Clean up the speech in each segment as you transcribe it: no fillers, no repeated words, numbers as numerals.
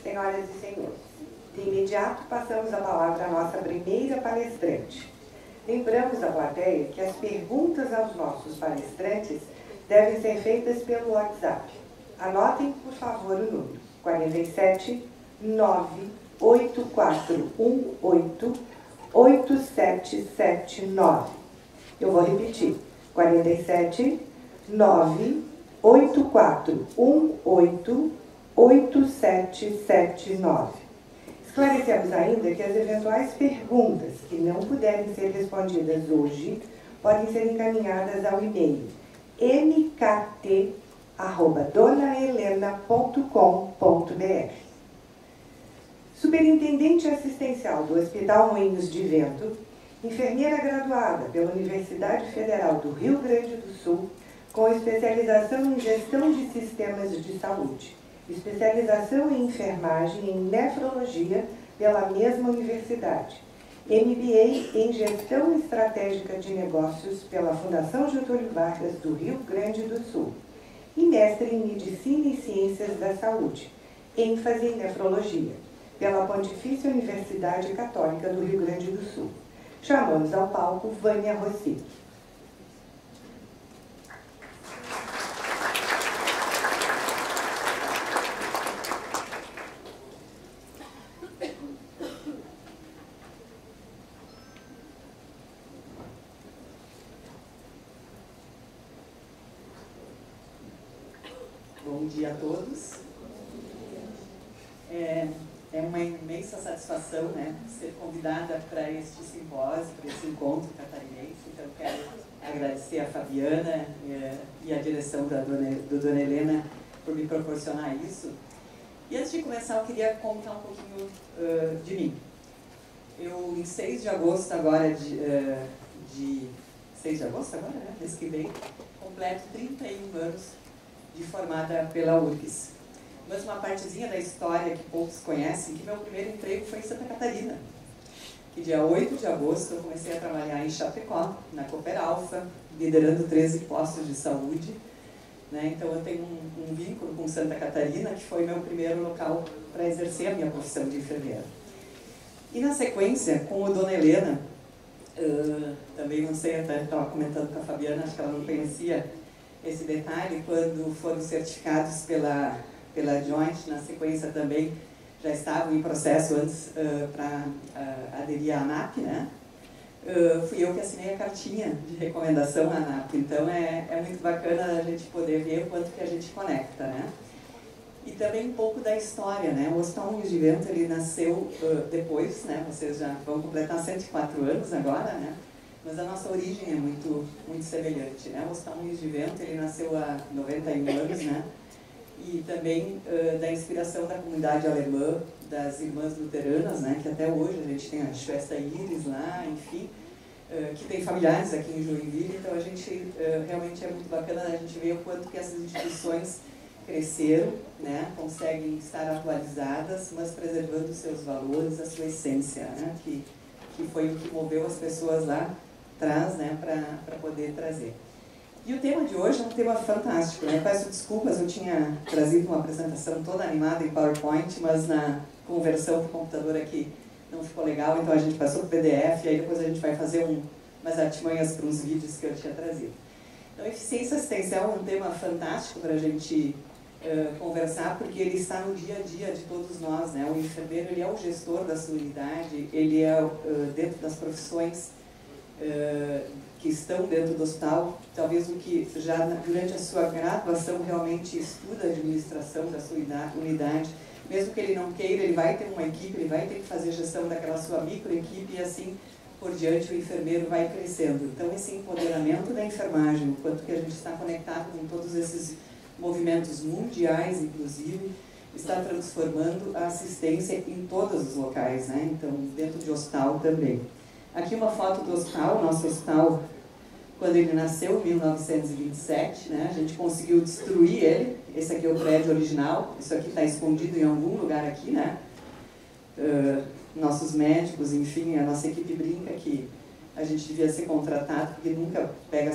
Senhoras e senhores, de imediato passamos a palavra à nossa primeira palestrante. Lembramos à plateia que as perguntas aos nossos palestrantes devem ser feitas pelo WhatsApp. Anotem, por favor, o número 47 98418 8779. Eu vou repetir. 47 98418 8779. Esclarecemos ainda que as eventuais perguntas que não puderem ser respondidas hoje podem ser encaminhadas ao e-mail mkt@donahelena.com.br. Superintendente assistencial do Hospital Moinhos de Vento, enfermeira graduada pela Universidade Federal do Rio Grande do Sul, com especialização em gestão de sistemas de saúde, especialização em enfermagem e em nefrologia pela mesma universidade, MBA em gestão estratégica de negócios pela Fundação Getúlio Vargas do Rio Grande do Sul e mestre em medicina e ciências da saúde, ênfase em nefrologia, pela Pontifícia Universidade Católica do Rio Grande do Sul. Chamamos ao palco Vânia Rossi. Bom dia a todos. É uma imensa satisfação, né, ser convidada para este simpósio, para esse encontro catarinense. Então, quero agradecer a Fabiana e a direção da Dona Helena por me proporcionar isso. E antes de começar, eu queria contar um pouquinho de mim. Eu, em 6 de agosto agora, 6 de agosto agora, né, mês que vem, completo 31 anos de formada pela URGS. Mas uma partezinha da história que poucos conhecem, que meu primeiro emprego foi em Santa Catarina. Que dia 8 de agosto eu comecei a trabalhar em Chapecó, na Cooper Alpha, liderando 13 postos de saúde. Né? Então eu tenho um vínculo com Santa Catarina, que foi meu primeiro local para exercer a minha profissão de enfermeira. E na sequência, com o Dona Helena, também não sei, até estava comentando com a Fabiana, acho que ela não conhecia esse detalhe, quando foram certificados pela Joint, na sequência também já estavam em processo antes para aderir à ANAP, né? Fui eu que assinei a cartinha de recomendação à ANAP, então é muito bacana a gente poder ver o quanto que a gente conecta, né? E também um pouco da história, né? O Hospital Moinhos de Vento, ele nasceu depois, né? Vocês já vão completar 104 anos agora, né? Mas a nossa origem é muito semelhante, né? O Hospital Moinhos de Vento, ele nasceu há 91 anos, né? E também da inspiração da comunidade alemã, das irmãs luteranas, né? Que até hoje a gente tem a Schwester Iris lá, enfim, que tem familiares aqui em Joinville, então a gente realmente é muito bacana a gente ver o quanto que essas instituições cresceram, né? Conseguem estar atualizadas, mas preservando os seus valores, a sua essência, né? Que foi o que moveu as pessoas lá atrás, né? Para poder trazer. E o tema de hoje é um tema fantástico, né? Peço desculpas, eu tinha trazido uma apresentação toda animada em PowerPoint, mas na conversão para o computador aqui não ficou legal, então a gente passou para o PDF, e aí depois a gente vai fazer umas artimanhas para uns vídeos que eu tinha trazido. Então, eficiência assistencial é um tema fantástico para a gente conversar, porque ele está no dia a dia de todos nós, né? O enfermeiro, ele é o gestor da sua unidade, ele é dentro das profissões que estão dentro do hospital, talvez o que já durante a sua graduação realmente estuda a administração da sua unidade, mesmo que ele não queira, ele vai ter uma equipe, ele vai ter que fazer gestão daquela sua microequipe e assim por diante o enfermeiro vai crescendo. Então esse empoderamento da enfermagem, o quanto que a gente está conectado com todos esses movimentos mundiais, inclusive, está transformando a assistência em todos os locais, né? Então dentro de hospital também. Aqui uma foto do hospital, nosso hospital, quando ele nasceu, em 1927, né? A gente conseguiu destruir ele. Esse aqui é o prédio original, isso aqui está escondido em algum lugar aqui, né? Nossos médicos, enfim, a nossa equipe brinca que a gente devia ser contratado, porque nunca pega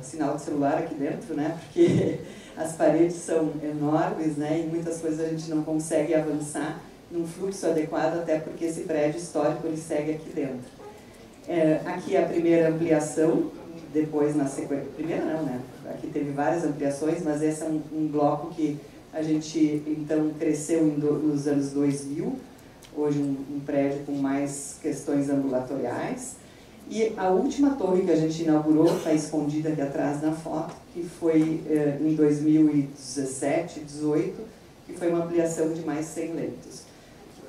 sinal de celular aqui dentro, né? Porque As paredes são enormes, né, e muitas coisas a gente não consegue avançar num fluxo adequado, até porque esse prédio histórico ele segue aqui dentro. Aqui é a primeira ampliação, depois na sequência... Primeira não, né? Aqui teve várias ampliações, mas esse é um bloco que a gente, então, cresceu nos anos 2000, hoje um prédio com mais questões ambulatoriais. E a última torre que a gente inaugurou, está escondida aqui atrás na foto, que foi em 2017, 2018, que foi uma ampliação de mais 100 leitos.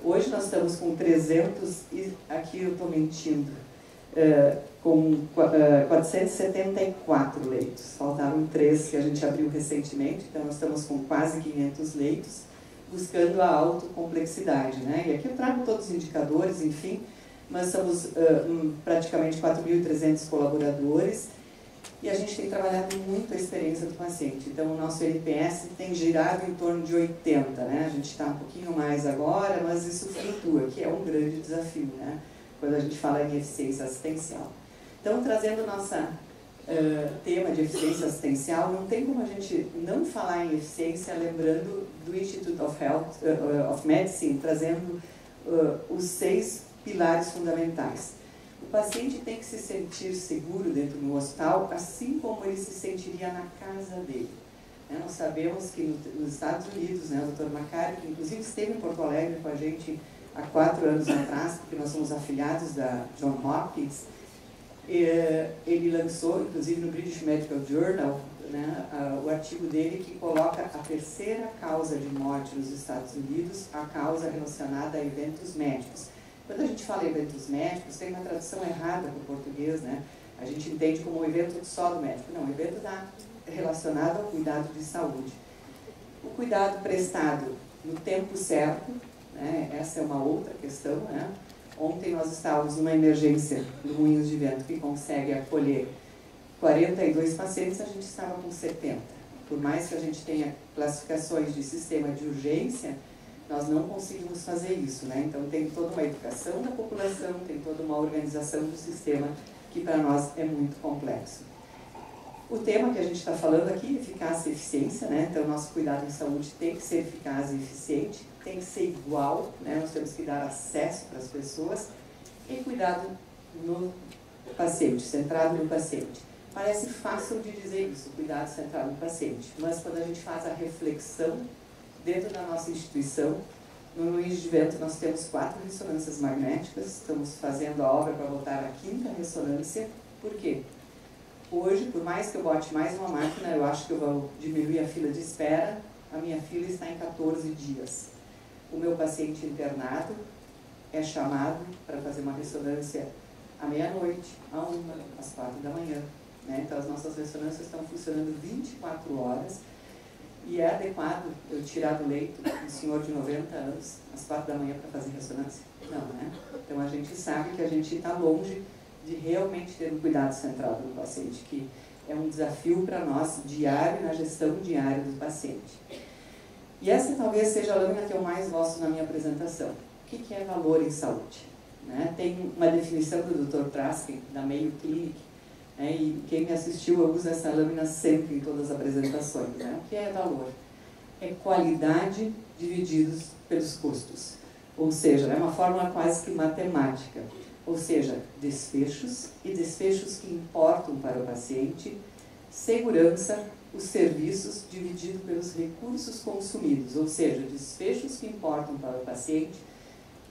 Hoje nós estamos com 300, e aqui eu estou mentindo, com 474 leitos. Faltaram 3 que a gente abriu recentemente, então nós estamos com quase 500 leitos, buscando a autocomplexidade, né? E aqui eu trago todos os indicadores, enfim, mas somos praticamente 4.300 colaboradores e a gente tem trabalhado muito a experiência do paciente. Então, o nosso NPS tem girado em torno de 80, né? A gente está um pouquinho mais agora, mas isso flutua, que é um grande desafio, né? Quando a gente fala em eficiência assistencial. Então, trazendo o nosso tema de eficiência assistencial, não tem como a gente não falar em eficiência lembrando do Institute of Medicine, trazendo os 6 pilares fundamentais. O paciente tem que se sentir seguro dentro do hospital, assim como ele se sentiria na casa dele. Nós sabemos que nos Estados Unidos, o Dr. Macari, que inclusive esteve em Porto Alegre com a gente há 4 anos atrás, porque nós somos afiliados da Johns Hopkins, ele lançou, inclusive no British Medical Journal, o artigo dele que coloca a terceira causa de morte nos Estados Unidos, a causa relacionada a eventos médicos. Quando a gente fala em eventos médicos, tem uma tradução errada para o português, né? A gente entende como um evento só do médico. Não, o evento está relacionado ao cuidado de saúde. O cuidado prestado no tempo certo, né? Essa é uma outra questão, né? Ontem nós estávamos numa emergência no Moinhos de Vento que consegue acolher 42 pacientes, a gente estava com 70. Por mais que a gente tenha classificações de sistema de urgência, nós não conseguimos fazer isso, né? Então tem toda uma educação da população, tem toda uma organização do sistema que para nós é muito complexo. O tema que a gente está falando aqui, eficácia e eficiência, né? Então nosso cuidado em saúde tem que ser eficaz e eficiente, tem que ser igual, né? Nós temos que dar acesso para as pessoas e cuidado no paciente, centrado no paciente. Parece fácil de dizer isso, cuidado centrado no paciente, mas quando a gente faz a reflexão dentro da nossa instituição, no Moinhos de Vento nós temos 4 ressonâncias magnéticas, estamos fazendo a obra para botar a 5ª ressonância. Por quê? Hoje, por mais que eu bote mais uma máquina, eu acho que eu vou diminuir a fila de espera, a minha fila está em 14 dias. O meu paciente internado é chamado para fazer uma ressonância à meia-noite, à 1h, às 4 da manhã. Né? Então as nossas ressonâncias estão funcionando 24 horas, e é adequado eu tirar do leito um senhor de 90 anos, às 4 da manhã, para fazer ressonância? Não, né? Então a gente sabe que a gente está longe de realmente ter um cuidado centrado no paciente, que é um desafio para nós diário, na gestão diária do paciente. E essa talvez seja a lâmina que eu mais gosto na minha apresentação. O que é valor em saúde? Né? Tem uma definição do Dr. Traskin, da Mayo Clinic, né? E quem me assistiu, eu uso essa lâmina sempre em todas as apresentações. Né? O que é valor? É qualidade divididos pelos custos. Ou seja, é uma fórmula quase que matemática. Ou seja, desfechos e desfechos que importam para o paciente, segurança, os serviços dividido pelos recursos consumidos, ou seja, desfechos que importam para o paciente,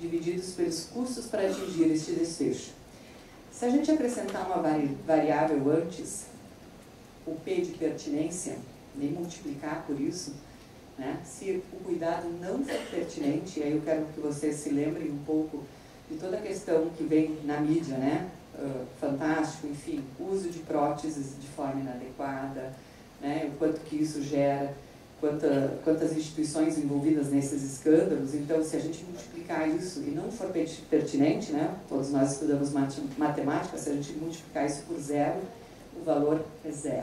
divididos pelos custos para atingir este desfecho. Se a gente acrescentar uma variável antes, o P de pertinência, nem multiplicar por isso, né? Se o cuidado não for pertinente, aí eu quero que vocês se lembrem um pouco de toda a questão que vem na mídia, né? Fantástico, enfim, uso de próteses de forma inadequada, né? O quanto que isso gera, quantas instituições envolvidas nesses escândalos. Então, se a gente multiplicar isso e não for pertinente, né? Todos nós estudamos matemática, se a gente multiplicar isso por 0, o valor é 0.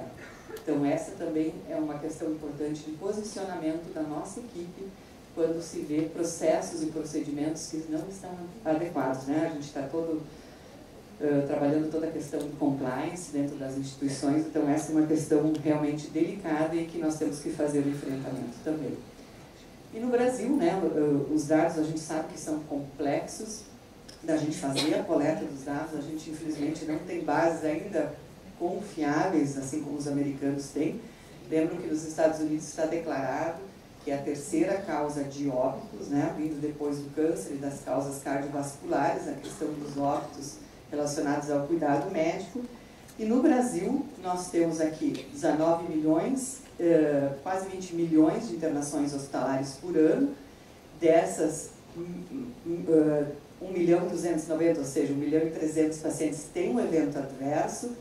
Então, essa também é uma questão importante de posicionamento da nossa equipe quando se vê processos e procedimentos que não estão adequados, né? A gente está todo trabalhando toda a questão de compliance dentro das instituições. Então, essa é uma questão realmente delicada e que nós temos que fazer o enfrentamento também. E no Brasil, né, os dados a gente sabe que são complexos da gente fazer a coleta dos dados. A gente, infelizmente, não tem bases ainda confiáveis, assim como os americanos têm. Lembro que nos Estados Unidos está declarado que é a terceira causa de óbitos, né, vindo depois do câncer e das causas cardiovasculares, a questão dos óbitos relacionados ao cuidado médico. E no Brasil, nós temos aqui 19 milhões, quase 20 milhões de internações hospitalares por ano. Dessas, 1.290.000, ou seja, 1.300.000 pacientes têm um evento adverso.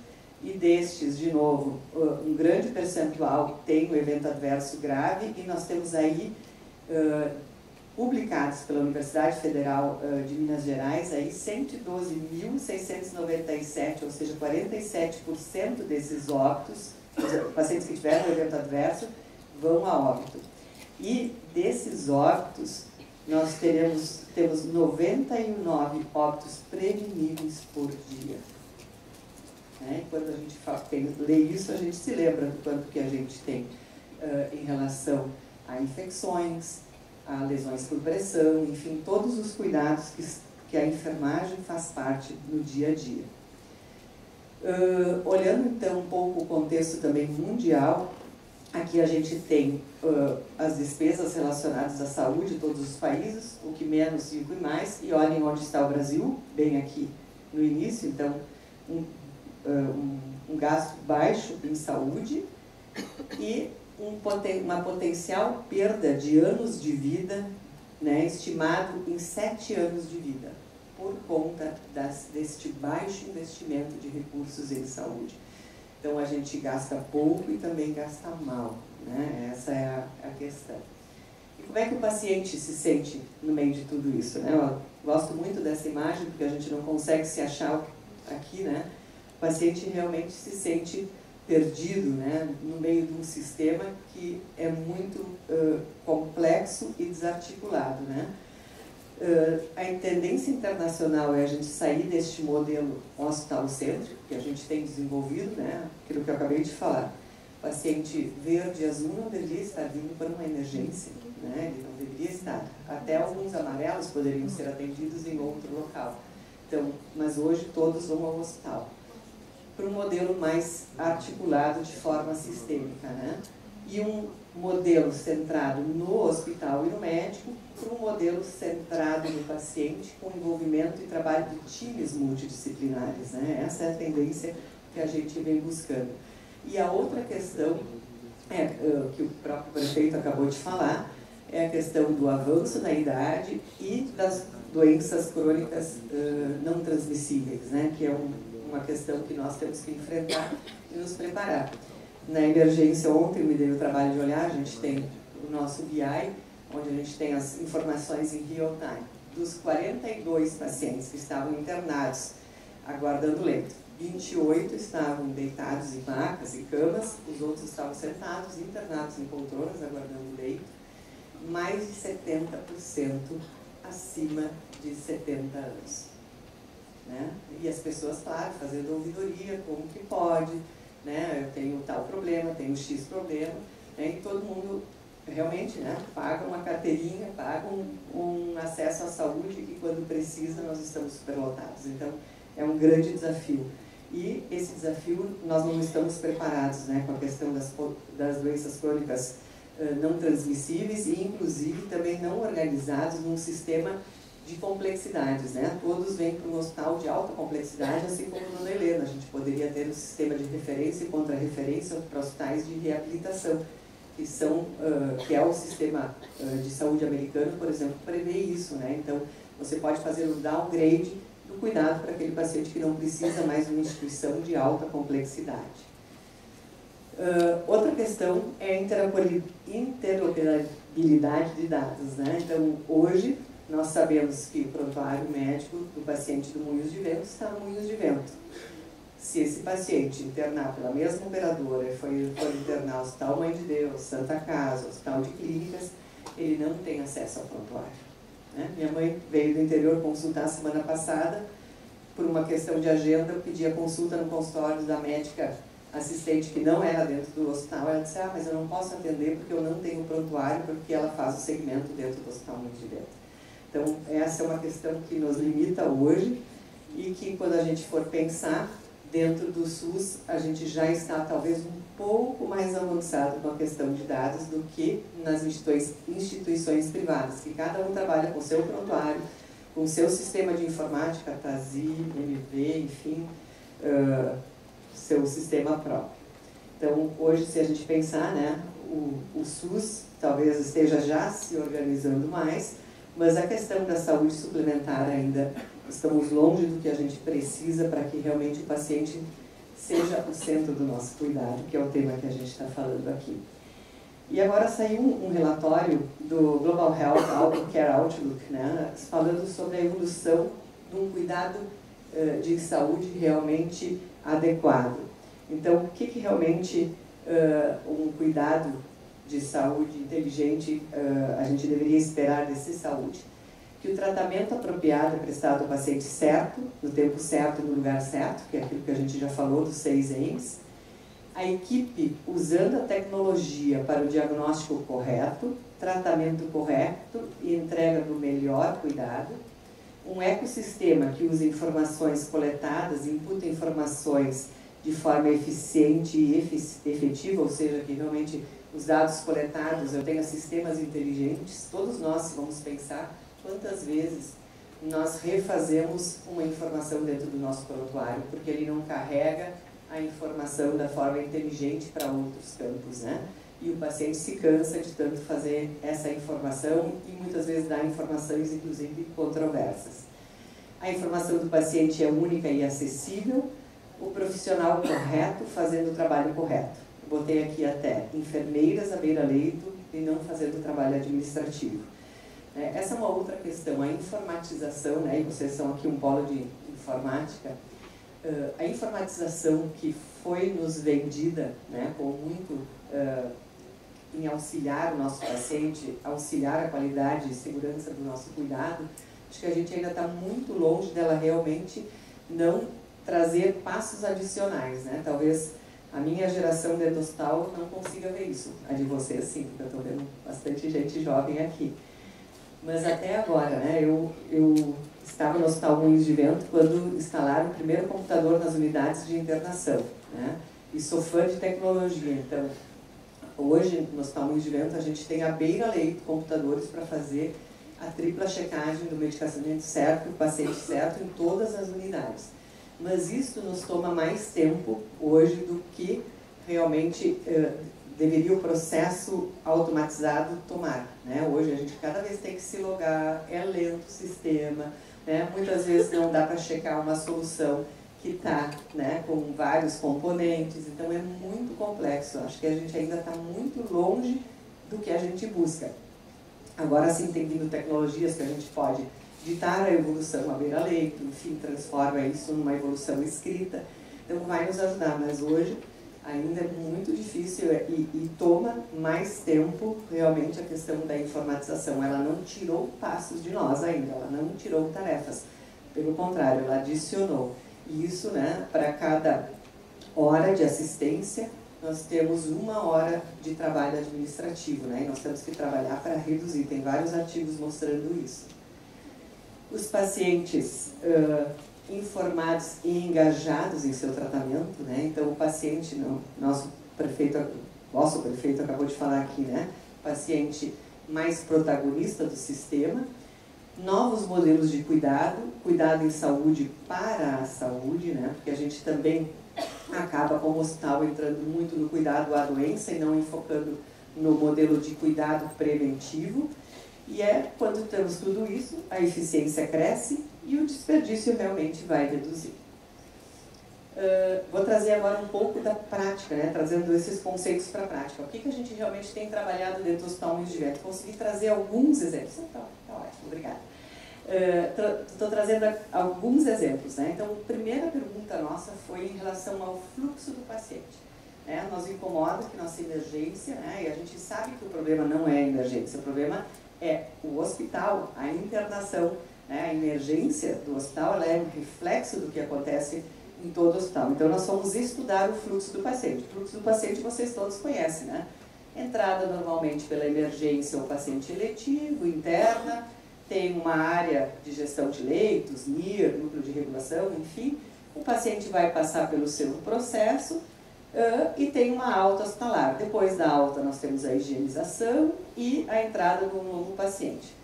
E destes, de novo, um grande percentual tem um evento adverso grave, e nós temos aí, publicados pela Universidade Federal de Minas Gerais, aí 112.697, ou seja, 47% desses óbitos, pacientes que tiveram um evento adverso, vão a óbito. E desses óbitos, nós temos 99 óbitos preveníveis por dia. Quando a gente lê isso, a gente se lembra do quanto que a gente tem em relação a infecções, a lesões por pressão, enfim, todos os cuidados que a enfermagem faz parte no dia a dia. Olhando então um pouco o contexto também mundial, aqui a gente tem as despesas relacionadas à saúde de todos os países, o que menos e o que mais, e olhem onde está o Brasil, bem aqui no início. Então, um gasto baixo em saúde e uma potencial perda de anos de vida, né, estimado em 7 anos de vida, por conta deste baixo investimento de recursos em saúde. Então, a gente gasta pouco e também gasta mal, né? Essa é a questão. E como é que o paciente se sente no meio de tudo isso, né? Eu gosto muito dessa imagem, porque a gente não consegue se achar aqui, né? O paciente realmente se sente perdido, né, no meio de um sistema que é muito complexo e desarticulado, né? A tendência internacional é a gente sair deste modelo hospital-cêntrico que a gente tem desenvolvido, né, aquilo que eu acabei de falar. O paciente verde e azul não deveria estar vindo para uma emergência, né? Ele não deveria estar. Até alguns amarelos poderiam ser atendidos em outro local. Então, mas hoje todos vão ao hospital, para um modelo mais articulado de forma sistêmica, né? E um modelo centrado no hospital e no médico, para um modelo centrado no paciente, com envolvimento e trabalho de times multidisciplinares, né? Essa é a tendência que a gente vem buscando. E a outra questão, que o próprio prefeito acabou de falar, é a questão do avanço na idade e das doenças crônicas não transmissíveis, né? Que é uma questão que nós temos que enfrentar e nos preparar. Na emergência, ontem eu me dei o trabalho de olhar, a gente tem o nosso BI, onde a gente tem as informações em real time. Dos 42 pacientes que estavam internados, aguardando leito, 28 estavam deitados em macas e camas, os outros estavam sentados, internados em poltronas, aguardando leito, mais de 70% acima de 70 anos. Né? E as pessoas, claro, fazendo ouvidoria, como que pode, né? Eu tenho tal problema, tenho X problema, né? E todo mundo realmente, né, paga uma carteirinha, paga um acesso à saúde, e quando precisa nós estamos superlotados. Então, é um grande desafio. E esse desafio nós não estamos preparados, né, com a questão das doenças crônicas não transmissíveis e, inclusive, também não organizados num sistema de complexidades, né? Todos vêm para um hospital de alta complexidade, assim como no Dona Helena. A gente poderia ter um sistema de referência e contra-referência para hospitais de reabilitação, que é o sistema de saúde americano, por exemplo, prevê isso, né? Então, você pode fazer o downgrade do cuidado para aquele paciente que não precisa mais de uma instituição de alta complexidade. Outra questão é a interoperabilidade de dados, né? Então, hoje, nós sabemos que o prontuário médico do paciente do Moinhos de Vento está no Moinhos de Vento. Se esse paciente internar pela mesma operadora e for internar no Hospital Mãe de Deus, Santa Casa, Hospital de Clínicas, ele não tem acesso ao prontuário, né? Minha mãe veio do interior consultar semana passada por uma questão de agenda, eu pedi a consulta no consultório da médica assistente, que não era dentro do hospital. Ela disse, mas eu não posso atender porque eu não tenho prontuário, porque ela faz o segmento dentro do Hospital Moinhos de Vento. Então, essa é uma questão que nos limita hoje e que, quando a gente for pensar, dentro do SUS, a gente já está talvez um pouco mais avançado com a questão de dados do que nas instituições privadas, que cada um trabalha com o seu prontuário, com o seu sistema de informática, TASI, MV, enfim, seu sistema próprio. Então, hoje, se a gente pensar, né, o SUS talvez esteja já se organizando mais, mas a questão da saúde suplementar ainda, estamos longe do que a gente precisa para que realmente o paciente seja o centro do nosso cuidado, que é o tema que a gente está falando aqui. E agora saiu um relatório do Global Health Care Outlook, né, falando sobre a evolução de um cuidado de saúde realmente adequado. Então, o que realmente um cuidado de saúde inteligente a gente deveria esperar desse saúde? Que o tratamento apropriado é prestado ao paciente certo, no tempo certo e no lugar certo, que é aquilo que a gente já falou dos 6 M's. A equipe usando a tecnologia para o diagnóstico correto, tratamento correto e entrega do melhor cuidado. Um ecossistema que usa informações coletadas, imputa informações de forma eficiente e efetiva, ou seja, que realmente os dados coletados, eu tenho sistemas inteligentes, todos nós vamos pensar quantas vezes nós refazemos uma informação dentro do nosso prontuário, porque ele não carrega a informação da forma inteligente para outros campos, né? E o paciente se cansa de tanto fazer essa informação e muitas vezes dá informações, inclusive, controversas. A informação do paciente é única e acessível, o profissional correto fazendo o trabalho correto. Botei aqui até enfermeiras à beira-leito e não fazendo o trabalho administrativo. Essa é uma outra questão, a informatização, né? E vocês são aqui um polo de informática. A informatização que foi nos vendida, né, com muito em auxiliar o nosso paciente, auxiliar a qualidade e segurança do nosso cuidado, acho que a gente ainda está muito longe dela realmente não trazer passos adicionais, né? Talvez a minha geração dentro do hospital não consiga ver isso, a de vocês sim, porque eu estou vendo bastante gente jovem aqui. Mas até agora, né, eu estava no Hospital Moinhos de Vento quando instalaram o primeiro computador nas unidades de internação, né? E sou fã de tecnologia, então hoje no Hospital Moinhos de Vento a gente tem à beira-leito computadores para fazer a tripla checagem do medicamento certo, do paciente certo em todas as unidades. Mas isso nos toma mais tempo hoje do que realmente deveria o processo automatizado tomar, né? Hoje a gente cada vez tem que se logar, é lento o sistema, né? Muitas vezes não dá para checar uma solução que está, né, com vários componentes, então é muito complexo. Acho que a gente ainda está muito longe do que a gente busca. Agora sim tem vindo tecnologias que a gente pode ditar a evolução à beira-leito, enfim, transforma isso numa evolução escrita, então vai nos ajudar, mas hoje ainda é muito difícil e toma mais tempo realmente a questão da informatização. Ela não tirou passos de nós ainda, ela não tirou tarefas, pelo contrário, ela adicionou. E isso, né, para cada hora de assistência, nós temos 1 hora de trabalho administrativo, né, e nós temos que trabalhar para reduzir, tem vários artigos mostrando isso. Os pacientes informados e engajados em seu tratamento, né? Então o paciente, nosso prefeito acabou de falar aqui, né? Paciente mais protagonista do sistema, novos modelos de cuidado, cuidado em saúde para a saúde, né? Porque a gente também acaba como hospital entrando muito no cuidado à doença e não enfocando no modelo de cuidado preventivo. E quando temos tudo isso, a eficiência cresce e o desperdício realmente vai reduzir. Vou trazer agora um pouco da prática, né? Trazendo esses conceitos para a prática. O que a gente realmente tem trabalhado dentro do Hospital Moinhos de Vento? Consegui trazer alguns exemplos. Tá ótimo, obrigada. Estou trazendo alguns exemplos, né? Então, a primeira pergunta nossa foi em relação ao fluxo do paciente. Nos incomoda que nossa emergência, né? E a gente sabe que o problema não é a emergência, o problema é o hospital, a internação, né? A emergência do hospital ela é um reflexo do que acontece em todo o hospital. Então, nós fomos estudar o fluxo do paciente. O fluxo do paciente vocês todos conhecem, né? Entrada normalmente pela emergência ou paciente eletivo, interna, tem uma área de gestão de leitos, NIR, núcleo de regulação, enfim. O paciente vai passar pelo seu processo e tem uma alta hospitalar. Depois da alta nós temos a higienização e a entrada de um novo paciente.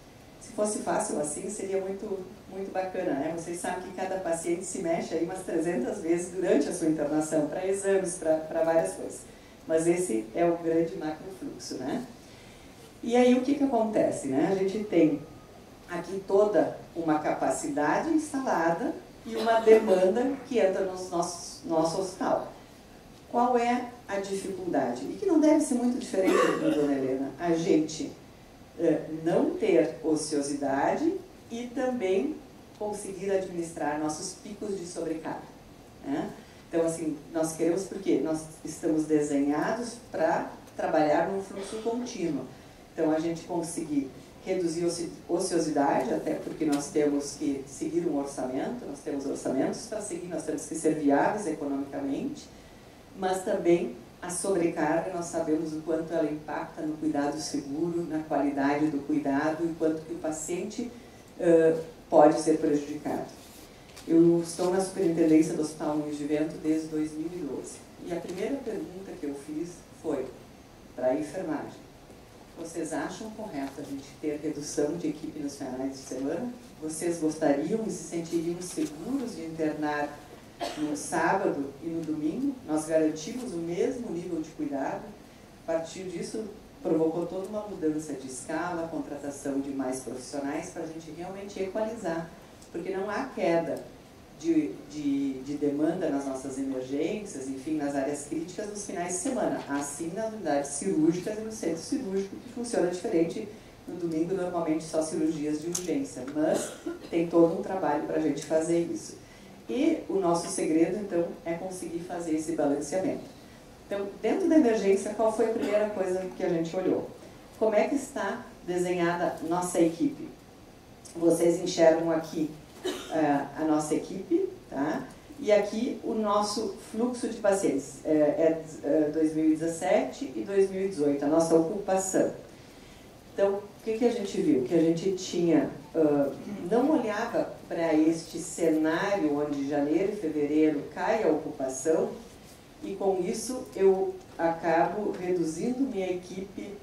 Se fosse fácil assim, seria muito bacana, né? Vocês sabem que cada paciente se mexe aí umas 300 vezes durante a sua internação, para exames, para várias coisas. Mas esse é o grande macrofluxo, né? E aí o que acontece, né? A gente tem aqui toda uma capacidade instalada e uma demanda que entra no nosso hospital. Qual é a dificuldade? E que não deve ser muito diferente, dona Helena. A gente não ter ociosidade e também conseguir administrar nossos picos de sobrecarga, né? Então, assim, nós queremos porque nós estamos desenhados para trabalhar num fluxo contínuo. Então, a gente conseguir reduzir ociosidade, até porque nós temos que seguir um orçamento, nós temos orçamentos para seguir, nós temos que ser viáveis economicamente, mas também a sobrecarga, nós sabemos o quanto ela impacta no cuidado seguro, na qualidade do cuidado e quanto que o paciente pode ser prejudicado. Eu estou na superintendência do Hospital Moinhos de Vento desde 2012. E a primeira pergunta que eu fiz foi para a enfermagem. Vocês acham correto a gente ter redução de equipe nos finais de semana? Vocês gostariam e se sentiriam seguros de internar no sábado e no domingo? Nós garantimos o mesmo nível de cuidado. A partir disso, provocou toda uma mudança de escala, contratação de mais profissionais para a gente realmente equalizar. Porque não há queda de demanda nas nossas emergências, enfim, nas áreas críticas nos finais de semana. Assim nas unidades cirúrgicas e no centro cirúrgico, que funciona diferente. No domingo, normalmente, só cirurgias de urgência. Mas tem todo um trabalho para a gente fazer isso. E o nosso segredo, então, é conseguir fazer esse balanceamento. Então, dentro da emergência, qual foi a primeira coisa que a gente olhou? Como é que está desenhada nossa equipe? Vocês enxergam aqui a nossa equipe, tá? E aqui o nosso fluxo de pacientes, 2017 e 2018, a nossa ocupação. Então, o que a gente viu? Que a gente tinha, não olhava para este cenário onde janeiro e fevereiro cai a ocupação e com isso eu acabo reduzindo minha equipe,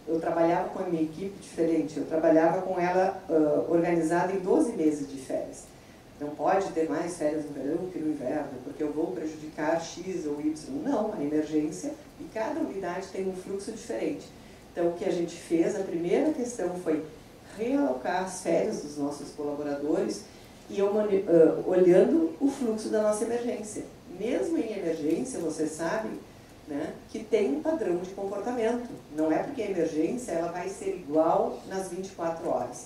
eu trabalhava com a minha equipe diferente, eu trabalhava com ela organizada em 12 meses de férias. Não pode ter mais férias no verão que no inverno, porque eu vou prejudicar X ou Y. Não, a emergência, e cada unidade tem um fluxo diferente. Então, o que a gente fez, a primeira questão foi realocar as férias dos nossos colaboradores e olhando o fluxo da nossa emergência. Mesmo em emergência, vocês sabem, né, que tem um padrão de comportamento. Não é porque a emergência ela vai ser igual nas 24 horas.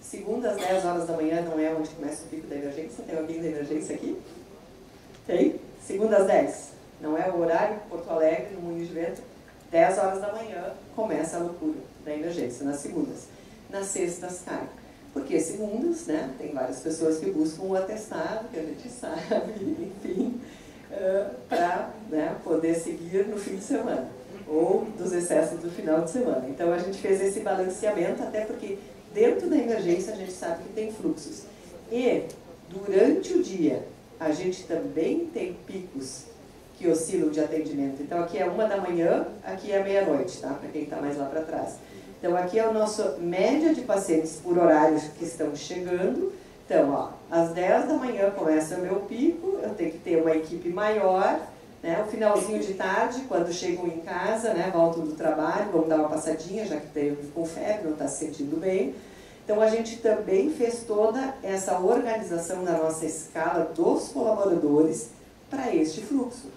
Segunda às 10 horas da manhã não é onde começa o pico da emergência. Tem alguém da emergência aqui? Tem? Segunda às 10. Não é o horário Porto Alegre, no Moinhos de Vento. 10 horas da manhã começa a loucura da emergência, nas segundas. Nas sextas cai. Porque segundas, né, tem várias pessoas que buscam o atestado, que a gente sabe, enfim, para, né, poder seguir no fim de semana, ou dos excessos do final de semana. Então a gente fez esse balanceamento, até porque dentro da emergência a gente sabe que tem fluxos. E durante o dia a gente também tem picos que oscilam de atendimento. Então aqui é 1 da manhã, aqui é meia-noite, tá? Para quem está mais lá para trás. Então aqui é a nossa média de pacientes por horários que estão chegando. Então, ó, às 10 da manhã começa o meu pico, eu tenho que ter uma equipe maior, né? O finalzinho de tarde, quando chegam em casa, né, voltam do trabalho, vamos dar uma passadinha, já que tem com febre, não está se sentindo bem. Então a gente também fez toda essa organização da nossa escala dos colaboradores para este fluxo.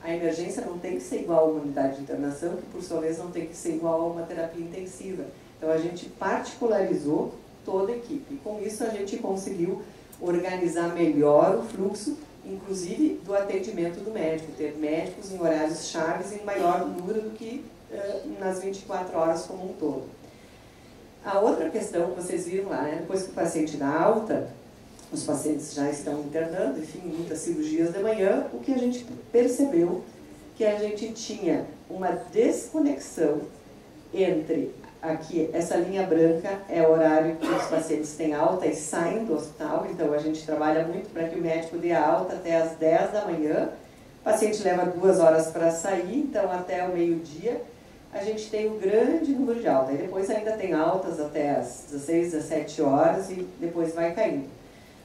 A emergência não tem que ser igual a uma unidade de internação, que por sua vez não tem que ser igual a uma terapia intensiva. Então a gente particularizou toda a equipe. E com isso a gente conseguiu organizar melhor o fluxo, inclusive do atendimento do médico, ter médicos em horários chaves em maior número do que nas 24 horas como um todo. A outra questão que vocês viram lá, né? Depois que o paciente dá alta, os pacientes já estão internando, enfim, muitas cirurgias de manhã, o que a gente percebeu que a gente tinha uma desconexão entre aqui, essa linha branca é o horário que os pacientes têm alta e saem do hospital, então a gente trabalha muito para que o médico dê alta até às 10 da manhã, o paciente leva 2 horas para sair, então até o meio-dia a gente tem um grande número de alta, e depois ainda tem altas até às 16, 17 horas e depois vai caindo.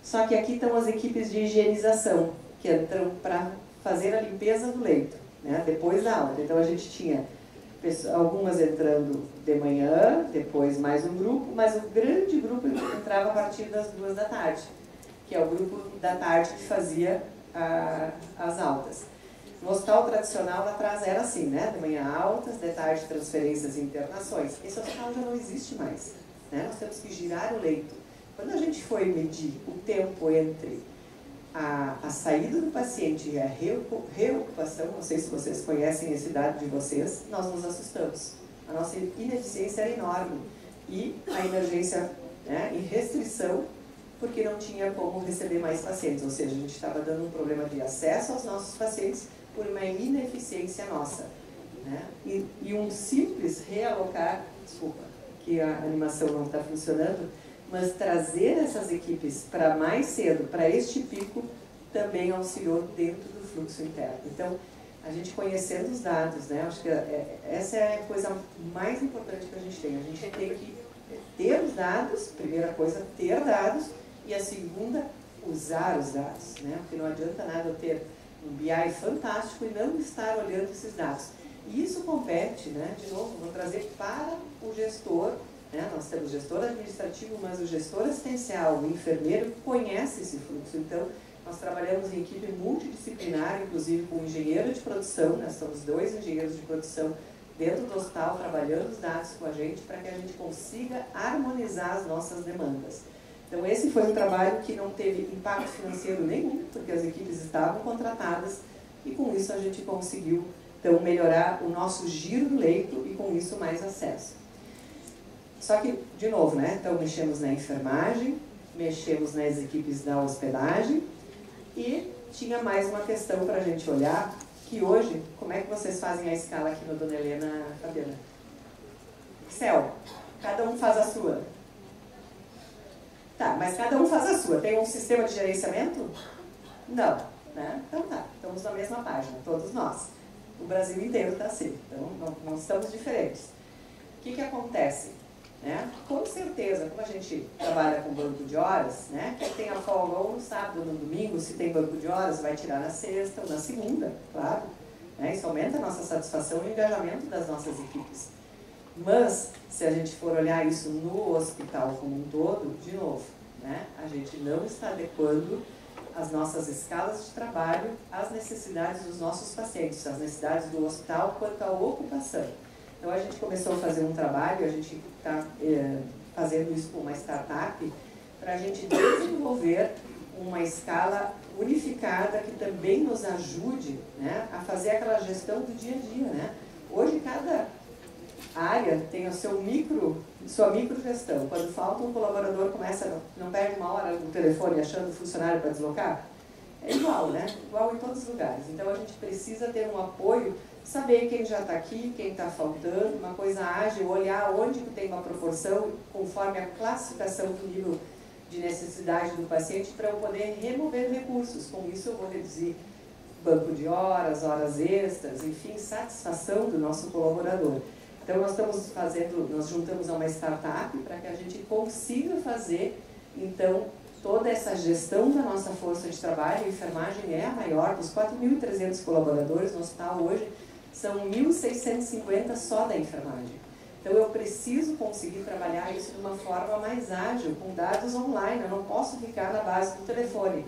Só que aqui estão as equipes de higienização, que entram para fazer a limpeza do leito, né, depois da alta. Então a gente tinha algumas entrando de manhã, depois mais um grupo, mas o grande grupo entrava a partir das 2 da tarde, que é o grupo da tarde que fazia as altas. No hospital tradicional, lá atrás era assim, né? De manhã altas, de tarde transferências e internações. Esse hospital já não existe mais, né? Nós temos que girar o leito. Quando a gente foi medir o tempo entre a saída do paciente e a reocupação, não sei se vocês conhecem esse dado de vocês, nós nos assustamos. A nossa ineficiência era enorme e a emergência, né, em restrição, porque não tinha como receber mais pacientes, ou seja, a gente estava dando um problema de acesso aos nossos pacientes por uma ineficiência nossa, né? E um simples realocar, desculpa, que a animação não está funcionando, mas trazer essas equipes para mais cedo, para este pico, também auxiliou dentro do fluxo interno. Então, a gente conhecendo os dados, né, acho que essa é a coisa mais importante que a gente tem. A gente tem que ter os dados, primeira coisa, ter dados, e a segunda, usar os dados, né, porque não adianta nada eu ter um BI fantástico e não estar olhando esses dados. E isso compete, né, de novo, vou trazer para o gestor, né? Nós temos gestor administrativo, mas o gestor assistencial, o enfermeiro, conhece esse fluxo. Então, nós trabalhamos em equipe multidisciplinar, inclusive com engenheiro de produção, nós somos 2 engenheiros de produção dentro do hospital, trabalhando os dados com a gente, para que a gente consiga harmonizar as nossas demandas. Então, esse foi um trabalho que não teve impacto financeiro nenhum, porque as equipes estavam contratadas, e com isso a gente conseguiu, então, melhorar o nosso giro do leito e com isso mais acesso. Só que, de novo, né, então mexemos na enfermagem, mexemos nas equipes da hospedagem e tinha mais uma questão para a gente olhar, que hoje, como é que vocês fazem a escala aqui no Dona Helena, Fabiana? Excel, cada um faz a sua. Tá, mas cada um faz a sua. Tem um sistema de gerenciamento? Não, né? Então tá, estamos na mesma página, todos nós. O Brasil inteiro está assim, então não estamos diferentes. O que acontece? Né? Com certeza, como a gente trabalha com banco de horas, né? Quem tem a folga ou no sábado ou no domingo, se tem banco de horas, vai tirar na sexta ou na segunda, claro. Né? Isso aumenta a nossa satisfação e o engajamento das nossas equipes. Mas, se a gente for olhar isso no hospital como um todo, de novo, né? A gente não está adequando as nossas escalas de trabalho às necessidades dos nossos pacientes, às necessidades do hospital quanto à ocupação. Então, a gente começou a fazer um trabalho, a gente está fazendo isso com uma startup, para a gente desenvolver uma escala unificada que também nos ajude, né, a fazer aquela gestão do dia a dia. Né? Hoje, cada área tem a sua microgestão. Quando falta um colaborador, não perde uma hora no telefone achando funcionário para deslocar? É igual, né? Igual em todos os lugares. Então, a gente precisa ter um apoio, saber quem já está aqui, quem está faltando, uma coisa ágil, olhar onde que tem uma proporção, conforme a classificação do nível de necessidade do paciente, para eu poder remover recursos. Com isso, eu vou reduzir banco de horas, horas extras, enfim, satisfação do nosso colaborador. Então, nós juntamos a uma startup para que a gente consiga fazer, então, toda essa gestão da nossa força de trabalho. A enfermagem é a maior, dos 4.300 colaboradores no hospital hoje, são 1.650 só da enfermagem. Então, eu preciso conseguir trabalhar isso de uma forma mais ágil, com dados online, eu não posso ficar na base do telefone.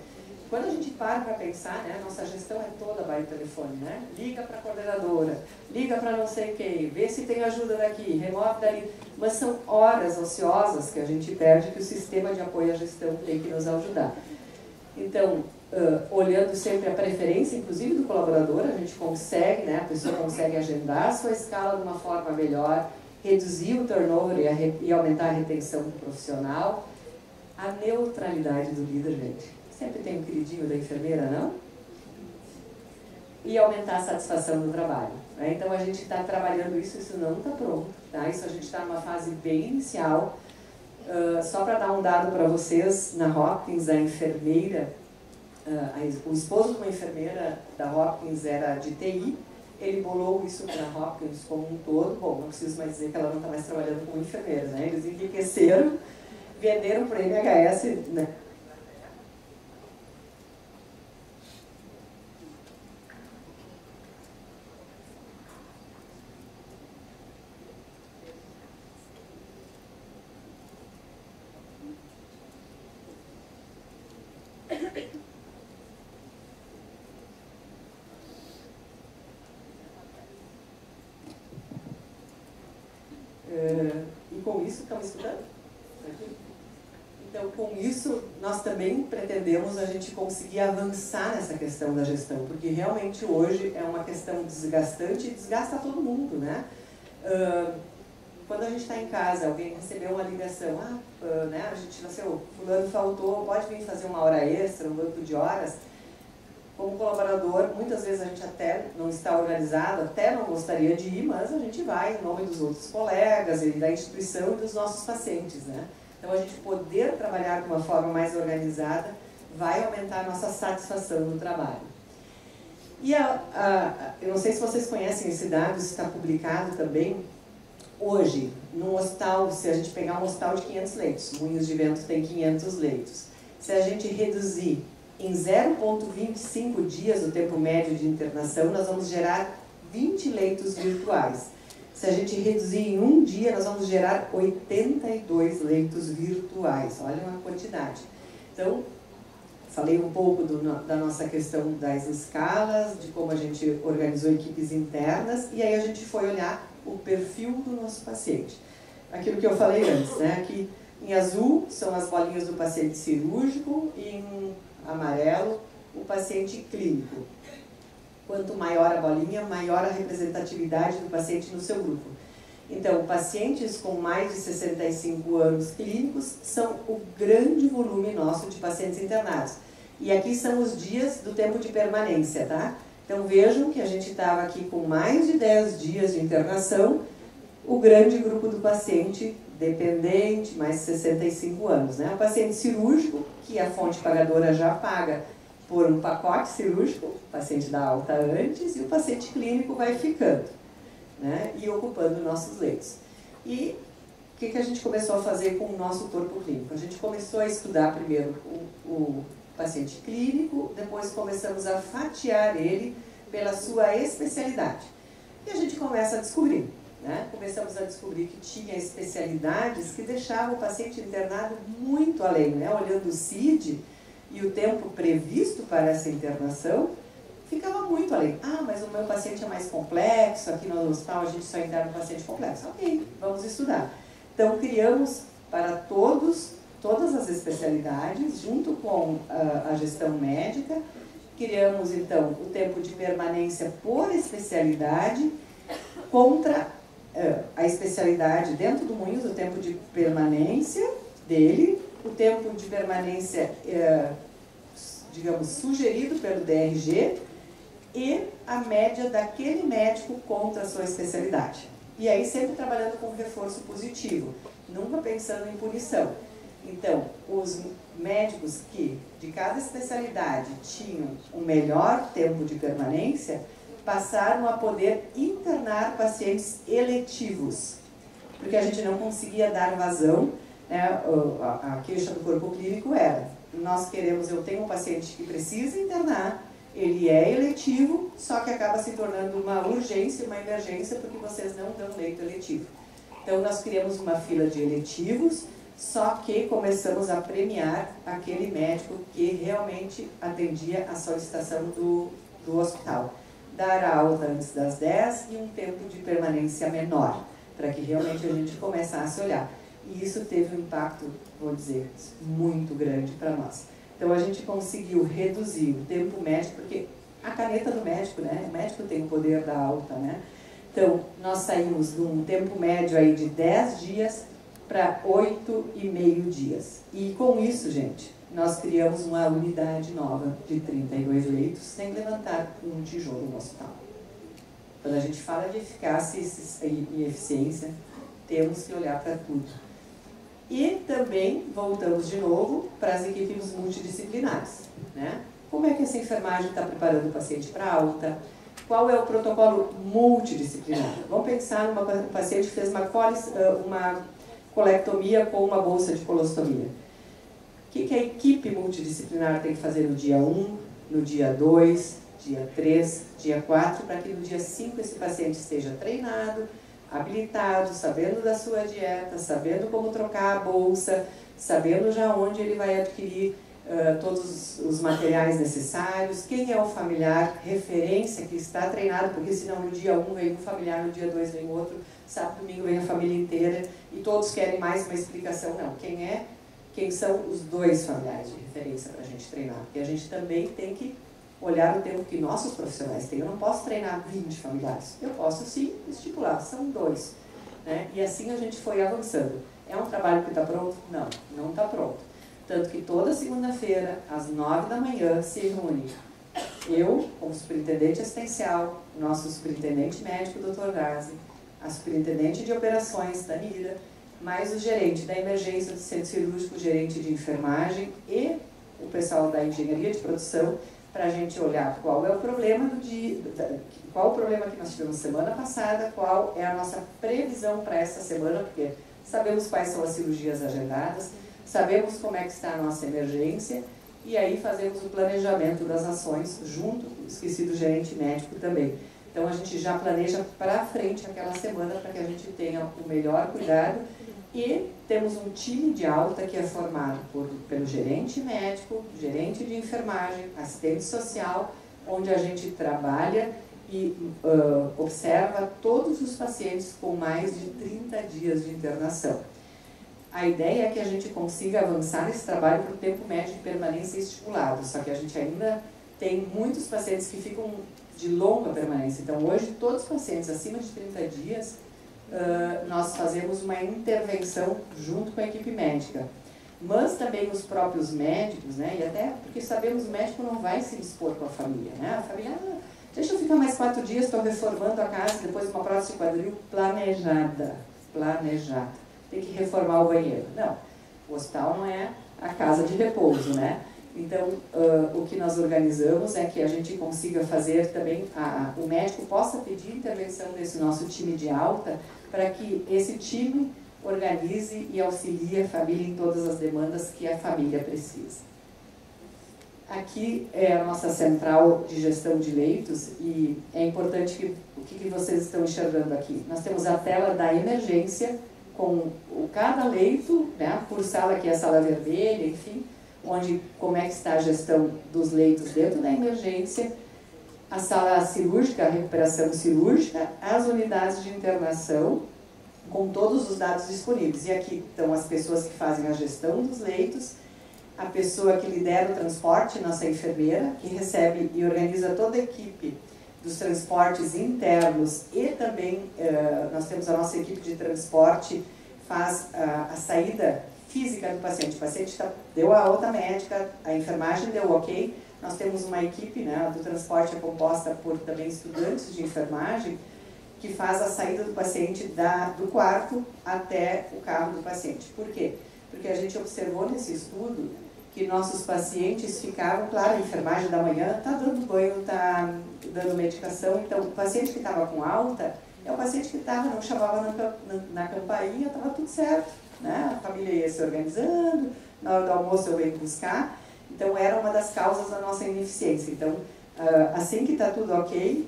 Quando a gente para pensar, né, nossa gestão é toda by telefone, né? Liga para a coordenadora, liga para não sei quem, vê se tem ajuda daqui, remove dali. Mas são horas ociosas que a gente perde, que o sistema de apoio à gestão tem que nos ajudar. Então, olhando sempre a preferência, inclusive do colaborador, a gente consegue, né, a pessoa consegue agendar a sua escala de uma forma melhor, reduzir o turnover e aumentar a retenção do profissional, a neutralidade do líder, gente. Sempre tem um queridinho da enfermeira, não? E aumentar a satisfação do trabalho, né? Então a gente está trabalhando isso não está pronto, tá? Isso a gente está numa fase bem inicial. Só para dar um dado para vocês, na Hopkins, a enfermeira, o esposo de uma enfermeira da Hopkins era de TI, ele bolou isso para a Hopkins como um todo. Bom, não preciso mais dizer que ela não está mais trabalhando como enfermeira, né? Eles enriqueceram, venderam para o NHS, né? E com isso, estão escutando? Então, com isso, nós também pretendemos a gente conseguir avançar nessa questão da gestão, porque realmente hoje é uma questão desgastante e desgasta todo mundo, né? Quando a gente está em casa, alguém recebeu uma ligação, né, a gente nasceu, fulano faltou, pode vir fazer uma hora extra, um banco de horas. Como colaborador, muitas vezes a gente até não está organizado, até não gostaria de ir, mas a gente vai em nome dos outros colegas e da instituição e dos nossos pacientes, né? Então, a gente poder trabalhar de uma forma mais organizada vai aumentar a nossa satisfação no trabalho. E eu não sei se vocês conhecem esse dado, isso está publicado também. Hoje, num hospital, se a gente pegar um hospital de 500 leitos, Moinhos de Vento tem 500 leitos, se a gente reduzir em 0,25 dias o tempo médio de internação, nós vamos gerar 20 leitos virtuais. Se a gente reduzir em um dia, nós vamos gerar 82 leitos virtuais. Olha uma quantidade. Então, falei um pouco da nossa questão das escalas, de como a gente organizou equipes internas, e aí a gente foi olhar o perfil do nosso paciente. Aquilo que eu falei antes, né? Aqui em azul são as bolinhas do paciente cirúrgico e em amarelo o paciente clínico. Quanto maior a bolinha, maior a representatividade do paciente no seu grupo. Então, pacientes com mais de 65 anos clínicos são o grande volume nosso de pacientes internados. E aqui são os dias do tempo de permanência, tá? Então, vejam que a gente estava aqui com mais de 10 dias de internação, o grande grupo do paciente dependente, mais de 65 anos, né? O paciente cirúrgico, que a fonte pagadora já paga por um pacote cirúrgico, o paciente dá alta antes, e o paciente clínico vai ficando, né? E ocupando nossos leitos. E o que a gente começou a fazer com o nosso corpo clínico? A gente começou a estudar primeiro o paciente clínico, depois começamos a fatiar ele pela sua especialidade. E a gente começa a descobrir, né? Começamos a descobrir que tinha especialidades que deixavam o paciente internado muito além, né? Olhando o CID e o tempo previsto para essa internação, ficava muito além. Mas o meu paciente é mais complexo, aqui no hospital a gente só interna um paciente complexo. Ok, vamos estudar. Então, criamos para todas as especialidades, junto com a gestão médica, criamos, então, o tempo de permanência por especialidade contra a especialidade dentro do Moinhos, o tempo de permanência dele, o tempo de permanência, digamos, sugerido pelo DRG e a média daquele médico contra a sua especialidade. E aí sempre trabalhando com reforço positivo, nunca pensando em punição. Então, os médicos que de cada especialidade tinham um melhor tempo de permanência passaram a poder internar pacientes eletivos, porque a gente não conseguia dar vazão, né? A queixa do corpo clínico era: eu tenho um paciente que precisa internar, ele é eletivo, só que acaba se tornando uma urgência, uma emergência, porque vocês não dão leito eletivo. Então, nós criamos uma fila de eletivos, só que começamos a premiar aquele médico que realmente atendia a solicitação do hospital. Dar a alta antes das 10 e um tempo de permanência menor, para que realmente a gente começasse a olhar. E isso teve um impacto, vou dizer, muito grande para nós. Então, a gente conseguiu reduzir o tempo médico, porque a caneta do médico, né? O médico tem o poder da alta, né? Então, nós saímos de um tempo médio aí de 10 dias para 8,5 dias. E com isso, gente, nós criamos uma unidade nova de 32 leitos sem levantar um tijolo no hospital. Quando a gente fala de eficácia e eficiência, temos que olhar para tudo. E também voltamos de novo para as equipes multidisciplinares, né? Como é que essa enfermagem está preparando o paciente para alta? Qual é o protocolo multidisciplinar? Vamos pensar numa paciente que fez uma colectomia com uma bolsa de colostomia. O que a equipe multidisciplinar tem que fazer no dia 1, no dia 2, dia 3, dia 4, para que no dia 5 esse paciente esteja treinado, habilitado, sabendo da sua dieta, sabendo como trocar a bolsa, sabendo já onde ele vai adquirir todos os materiais necessários, quem é o familiar, referência que está treinado, porque senão no dia 1 vem um familiar, no dia 2 vem outro, sábado, domingo vem a família inteira e todos querem mais uma explicação. Não, quem são os 2 familiares de referência para a gente treinar? Porque a gente também tem que olhar o tempo que nossos profissionais têm. Eu não posso treinar 20 familiares, eu posso sim estipular, são 2. Né? E assim a gente foi avançando. É um trabalho que está pronto? Não, não está pronto. Tanto que toda segunda-feira, às 9 da manhã, se reúne eu, como superintendente assistencial, nosso superintendente médico, Dr. Gazi, a superintendente de operações, Danira, mais o gerente da emergência do centro cirúrgico, o gerente de enfermagem e o pessoal da engenharia de produção, para a gente olhar qual é o problema do dia, qual o problema que nós tivemos semana passada, qual é a nossa previsão para essa semana, porque sabemos quais são as cirurgias agendadas, sabemos como é que está a nossa emergência e aí fazemos o planejamento das ações junto, esqueci do gerente médico também. Então a gente já planeja para frente aquela semana para que a gente tenha o melhor cuidado e temos um time de alta que é formado pelo gerente médico, gerente de enfermagem, assistente social, onde a gente trabalha e observa todos os pacientes com mais de 30 dias de internação. A ideia é que a gente consiga avançar nesse trabalho para o tempo médio de permanência estipulado, só que a gente ainda tem muitos pacientes que ficam de longa permanência. Então, hoje, todos os pacientes acima de 30 dias, nós fazemos uma intervenção junto com a equipe médica. Mas também os próprios médicos, né? E até porque sabemos que o médico não vai se dispor com a família, né? A família, deixa eu ficar mais 4 dias, estou reformando a casa, depois uma prótese de quadril planejada. Tem que reformar o banheiro. Não, o hospital não é a casa de repouso, né? Então, o que nós organizamos é que a gente consiga fazer também, o médico possa pedir intervenção desse nosso time de alta, para que esse time organize e auxilie a família em todas as demandas que a família precisa. Aqui é a nossa central de gestão de leitos e é importante que o que vocês estão enxergando aqui. Nós temos a tela da emergência com cada leito, né, por sala, que é a sala vermelha, enfim, onde como é que está a gestão dos leitos dentro da emergência, a sala cirúrgica, a recuperação cirúrgica, as unidades de internação, com todos os dados disponíveis. E aqui estão as pessoas que fazem a gestão dos leitos, a pessoa que lidera o transporte, nossa enfermeira, que recebe e organiza toda a equipe dos transportes internos e também nós temos a nossa equipe de transporte, faz a saída física do paciente. O paciente deu a alta médica, a enfermagem deu ok, nós temos uma equipe, né, do transporte é composta por também estudantes de enfermagem, que faz a saída do paciente do quarto até o carro do paciente. Por quê? Porque a gente observou nesse estudo que nossos pacientes ficavam, claro, a enfermagem da manhã está dando banho, está dando medicação, então o paciente que estava com alta é o paciente que não chamava na campainha, estava tudo certo, né? A família ia se organizando, na hora do almoço eu venho buscar, então era uma das causas da nossa ineficiência. Então, assim que está tudo ok,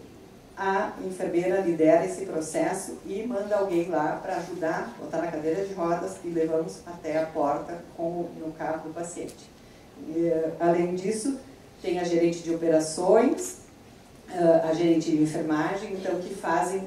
a enfermeira lidera esse processo e manda alguém lá para ajudar, botar na cadeira de rodas e levamos até a porta no carro do paciente. E, além disso, tem a gerente de operações, a gerente de enfermagem, então que fazem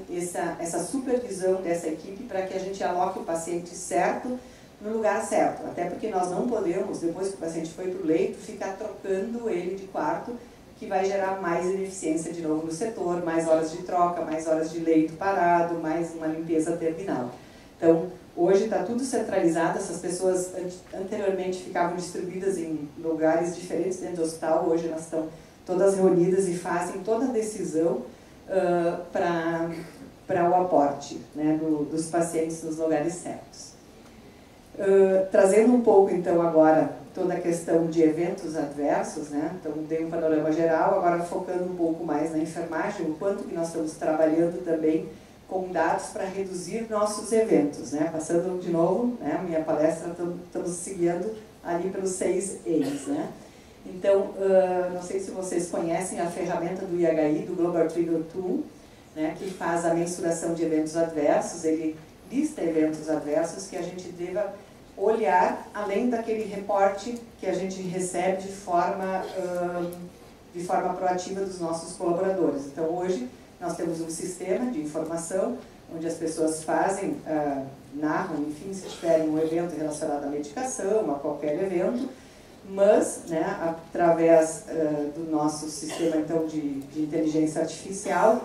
essa supervisão dessa equipe para que a gente aloque o paciente certo no lugar certo. Até porque nós não podemos, depois que o paciente foi para o leito, ficar trocando ele de quarto, que vai gerar mais ineficiência de novo no setor, mais horas de troca, mais horas de leito parado, mais uma limpeza terminal. Então, hoje está tudo centralizado, essas pessoas anteriormente ficavam distribuídas em lugares diferentes dentro do hospital, hoje elas estão todas reunidas e fazem toda a decisão para o aporte, né, dos pacientes nos lugares certos. Trazendo um pouco, então, agora toda a questão de eventos adversos, né? Então, dei um panorama geral, agora focando um pouco mais na enfermagem, o quanto que nós estamos trabalhando também com dados para reduzir nossos eventos, né? Passando de novo, né, a minha palestra, estamos seguindo ali pelos 6 E's, né? Então, não sei se vocês conhecem a ferramenta do IHI, do Global Trigger Tool, né, que faz a mensuração de eventos adversos, ele lista eventos adversos que a gente deva olhar além daquele reporte que a gente recebe de forma proativa dos nossos colaboradores. Então, hoje, nós temos um sistema de informação onde as pessoas fazem, narram, enfim, se tiverem um evento relacionado à medicação, a qualquer evento, mas, né, através do nosso sistema, então, de inteligência artificial,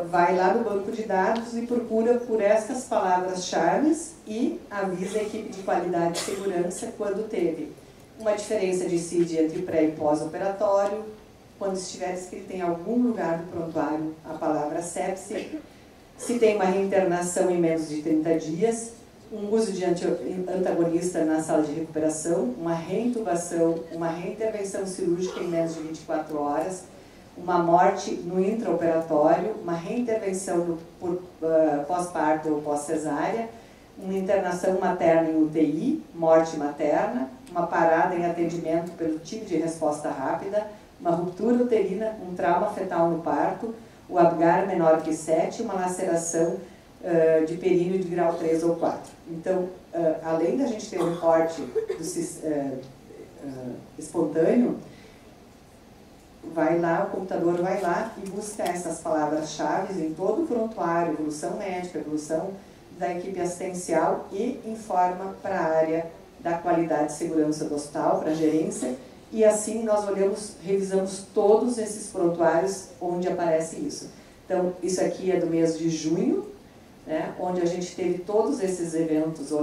vai lá no banco de dados e procura por estas palavras-chave e avisa a equipe de qualidade e segurança quando teve uma diferença de CID entre pré e pós-operatório, quando estiver escrito em algum lugar do prontuário a palavra sepse, se tem uma reinternação em menos de 30 dias, um uso de antagonista na sala de recuperação, uma reintubação, uma reintervenção cirúrgica em menos de 24 horas, uma morte no intraoperatório, uma reintervenção por pós-parto ou pós-cesárea, uma internação materna em UTI, morte materna, uma parada em atendimento pelo tipo de resposta rápida, uma ruptura uterina, um trauma fetal no parto, o Apgar menor que 7, uma laceração de períneo de grau 3 ou 4. Então, além da gente ter o reporte espontâneo, vai lá, o computador vai lá e busca essas palavras-chave em todo o prontuário, evolução médica, evolução da equipe assistencial e informa para a área da qualidade e segurança do hospital, para a gerência, e assim nós revisamos todos esses prontuários onde aparece isso. Então, isso aqui é do mês de junho, né, onde a gente teve todos esses eventos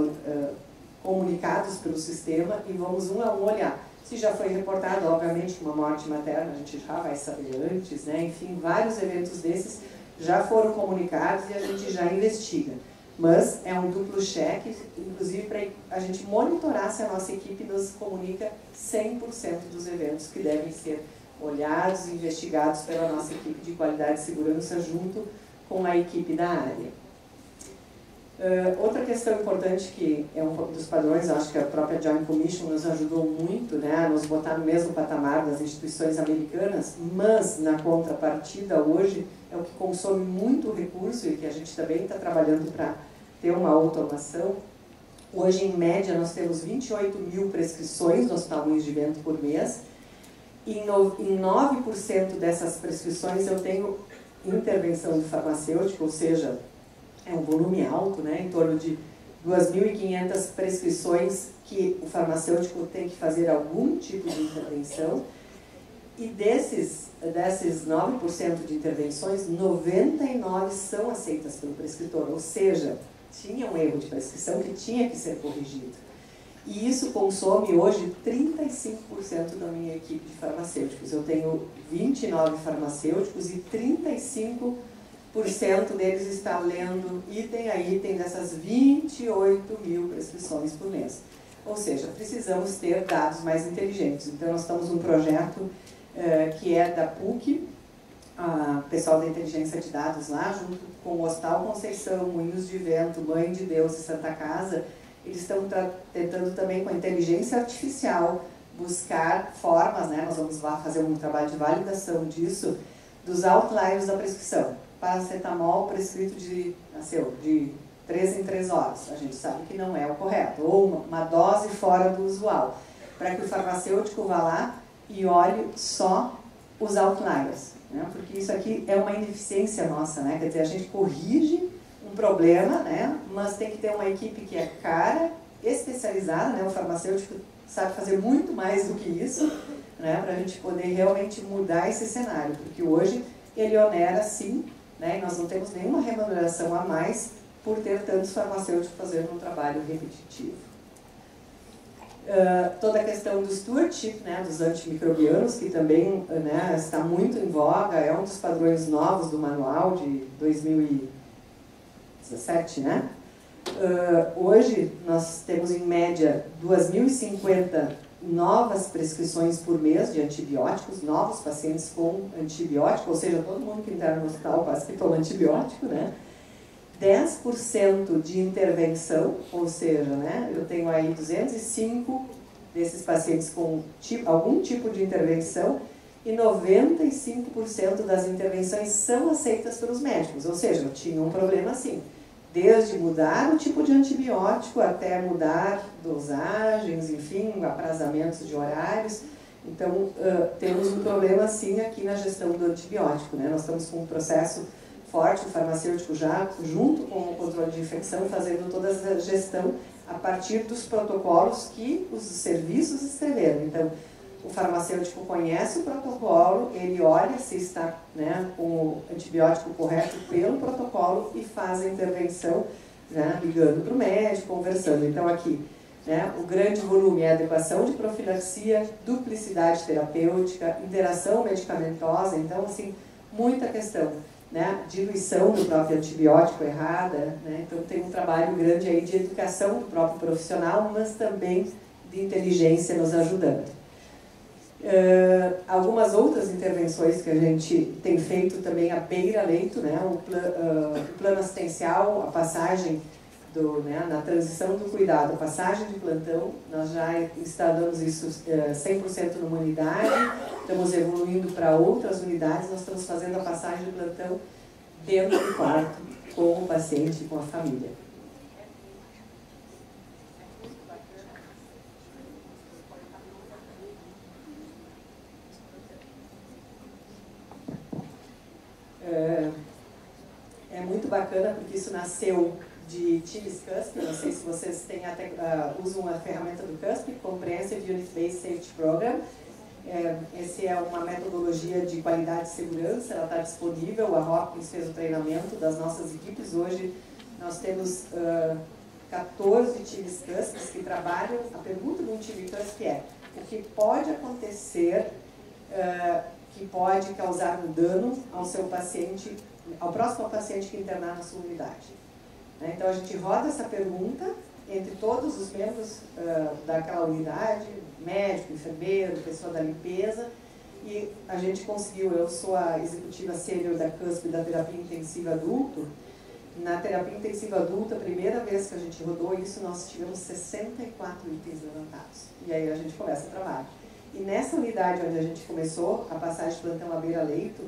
comunicados pelo sistema e vamos um a um olhar. Se já foi reportado, obviamente, uma morte materna, a gente já vai saber antes, né? Enfim, vários eventos desses já foram comunicados e a gente já investiga. Mas é um duplo cheque, inclusive para a gente monitorar se a nossa equipe nos comunica 100% dos eventos que devem ser olhados e investigados pela nossa equipe de qualidade e segurança junto com a equipe da área. Outra questão importante que é um dos padrões, acho que a própria Joint Commission nos ajudou muito, né, a nos botar no mesmo patamar das instituições americanas, mas na contrapartida hoje é o que consome muito recurso e que a gente também está trabalhando para ter uma automação. Hoje, em média, nós temos 28 mil prescrições no Hospital Moinhos de Vento por mês e em 9% dessas prescrições eu tenho intervenção do farmacêutico, ou seja, é um volume alto, né, em torno de 2.500 prescrições que o farmacêutico tem que fazer algum tipo de intervenção. E desses 9% de intervenções, 99 são aceitas pelo prescritor, ou seja, tinha um erro de prescrição que tinha que ser corrigido. E isso consome hoje 35% da minha equipe de farmacêuticos. Eu tenho 29 farmacêuticos e 35% deles está lendo item a item dessas 28 mil prescrições por mês. Ou seja, precisamos ter dados mais inteligentes. Então, nós estamos num projeto que é da PUC, o pessoal da inteligência de dados lá, junto com o Hospital Conceição, Moinhos de Vento, Mãe de Deus e Santa Casa, eles estão tentando também com a inteligência artificial buscar formas, né, nós vamos lá fazer um trabalho de validação disso, dos outliers da prescrição. Paracetamol prescrito de 3 em 3 horas, a gente sabe que não é o correto, ou uma dose fora do usual, para que o farmacêutico vá lá e olhe só os outliers, né? Porque isso aqui é uma ineficiência nossa, né? Quer dizer, a gente corrige um problema, né? Mas tem que ter uma equipe que é especializada, né? O farmacêutico sabe fazer muito mais do que isso, né, para a gente poder realmente mudar esse cenário, porque hoje ele onera sim, né, e nós não temos nenhuma remuneração a mais por ter tantos farmacêuticos fazendo um trabalho repetitivo. Toda a questão do stewardship, né, dos antimicrobianos, que também, né, está muito em voga, é um dos padrões novos do manual de 2017, né? Hoje nós temos em média 2.050 novas prescrições por mês de antibióticos, novos pacientes com antibiótico, ou seja, todo mundo que interna no hospital quase que toma antibiótico, né? 10% de intervenção, ou seja, né, eu tenho aí 205 desses pacientes com algum tipo de intervenção e 95% das intervenções são aceitas pelos médicos, ou seja, eu tinha um problema assim, desde mudar o tipo de antibiótico até mudar dosagens, enfim, aprazamentos de horários. Então, temos um problema assim aqui na gestão do antibiótico, né? Nós estamos com um processo forte, o farmacêutico já, junto com o controle de infecção, fazendo toda a gestão a partir dos protocolos que os serviços escreveram. Então, o farmacêutico conhece o protocolo, ele olha se está, né, com o antibiótico correto pelo protocolo e faz a intervenção, né, ligando para o médico, conversando. Então, aqui, né, o grande volume é adequação de profilaxia, duplicidade terapêutica, interação medicamentosa, então, assim, muita questão. Né, diluição do próprio antibiótico errada, né, então tem um trabalho grande aí de educação do próprio profissional, mas também de inteligência nos ajudando. Algumas outras intervenções que a gente tem feito também à beira-leito, né, o plano assistencial, a passagem né, na transição do cuidado, a passagem de plantão, nós já instalamos isso 100% numa unidade, estamos evoluindo para outras unidades, nós estamos fazendo a passagem de plantão dentro do quarto, com o paciente e com a família. É muito bacana porque isso nasceu de TIMS CUSP, não sei se vocês têm usam a ferramenta do CUSP, Comprehensive Unit-Based Safety Program. Essa é uma metodologia de qualidade e segurança, ela está disponível, a Hopkins fez o treinamento das nossas equipes. Hoje nós temos 14 TIMS CUSPs que trabalham. A pergunta do time CUSP é: o que pode acontecer que pode causar um dano ao seu paciente, ao próximo paciente que internar na sua unidade? Então a gente roda essa pergunta entre todos os membros daquela unidade, médico, enfermeiro, pessoa da limpeza, e a gente conseguiu, eu sou a executiva sênior da CUSP da terapia intensiva adulto. Na terapia intensiva adulta, a primeira vez que a gente rodou isso, nós tivemos 64 itens levantados. E aí a gente começa o trabalho. E nessa unidade onde a gente começou, a passagem de plantão à beira-leito,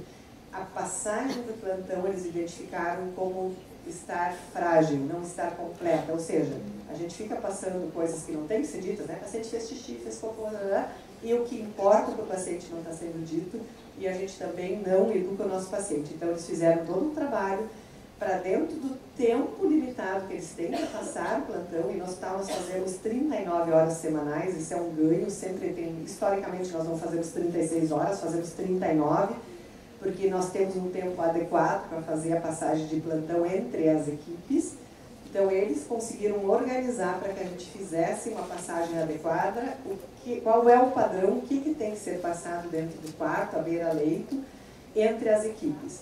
a passagem do plantão eles identificaram como estar frágil, não estar completa, ou seja, a gente fica passando coisas que não tem que ser ditas, né? O paciente fez xixi, fez cocô, e o que importa para o paciente não está sendo dito, e a gente também não educa o nosso paciente. Então eles fizeram todo um trabalho para dentro do tempo limitado que eles têm para passar o plantão, e nós fazemos 39 horas semanais, isso é um ganho, sempre tem, historicamente nós não fazemos 36 horas, fazemos 39, porque nós temos um tempo adequado para fazer a passagem de plantão entre as equipes. Então, eles conseguiram organizar para que a gente fizesse uma passagem adequada, qual é o padrão, o que tem que ser passado dentro do quarto, à beira-leito, entre as equipes.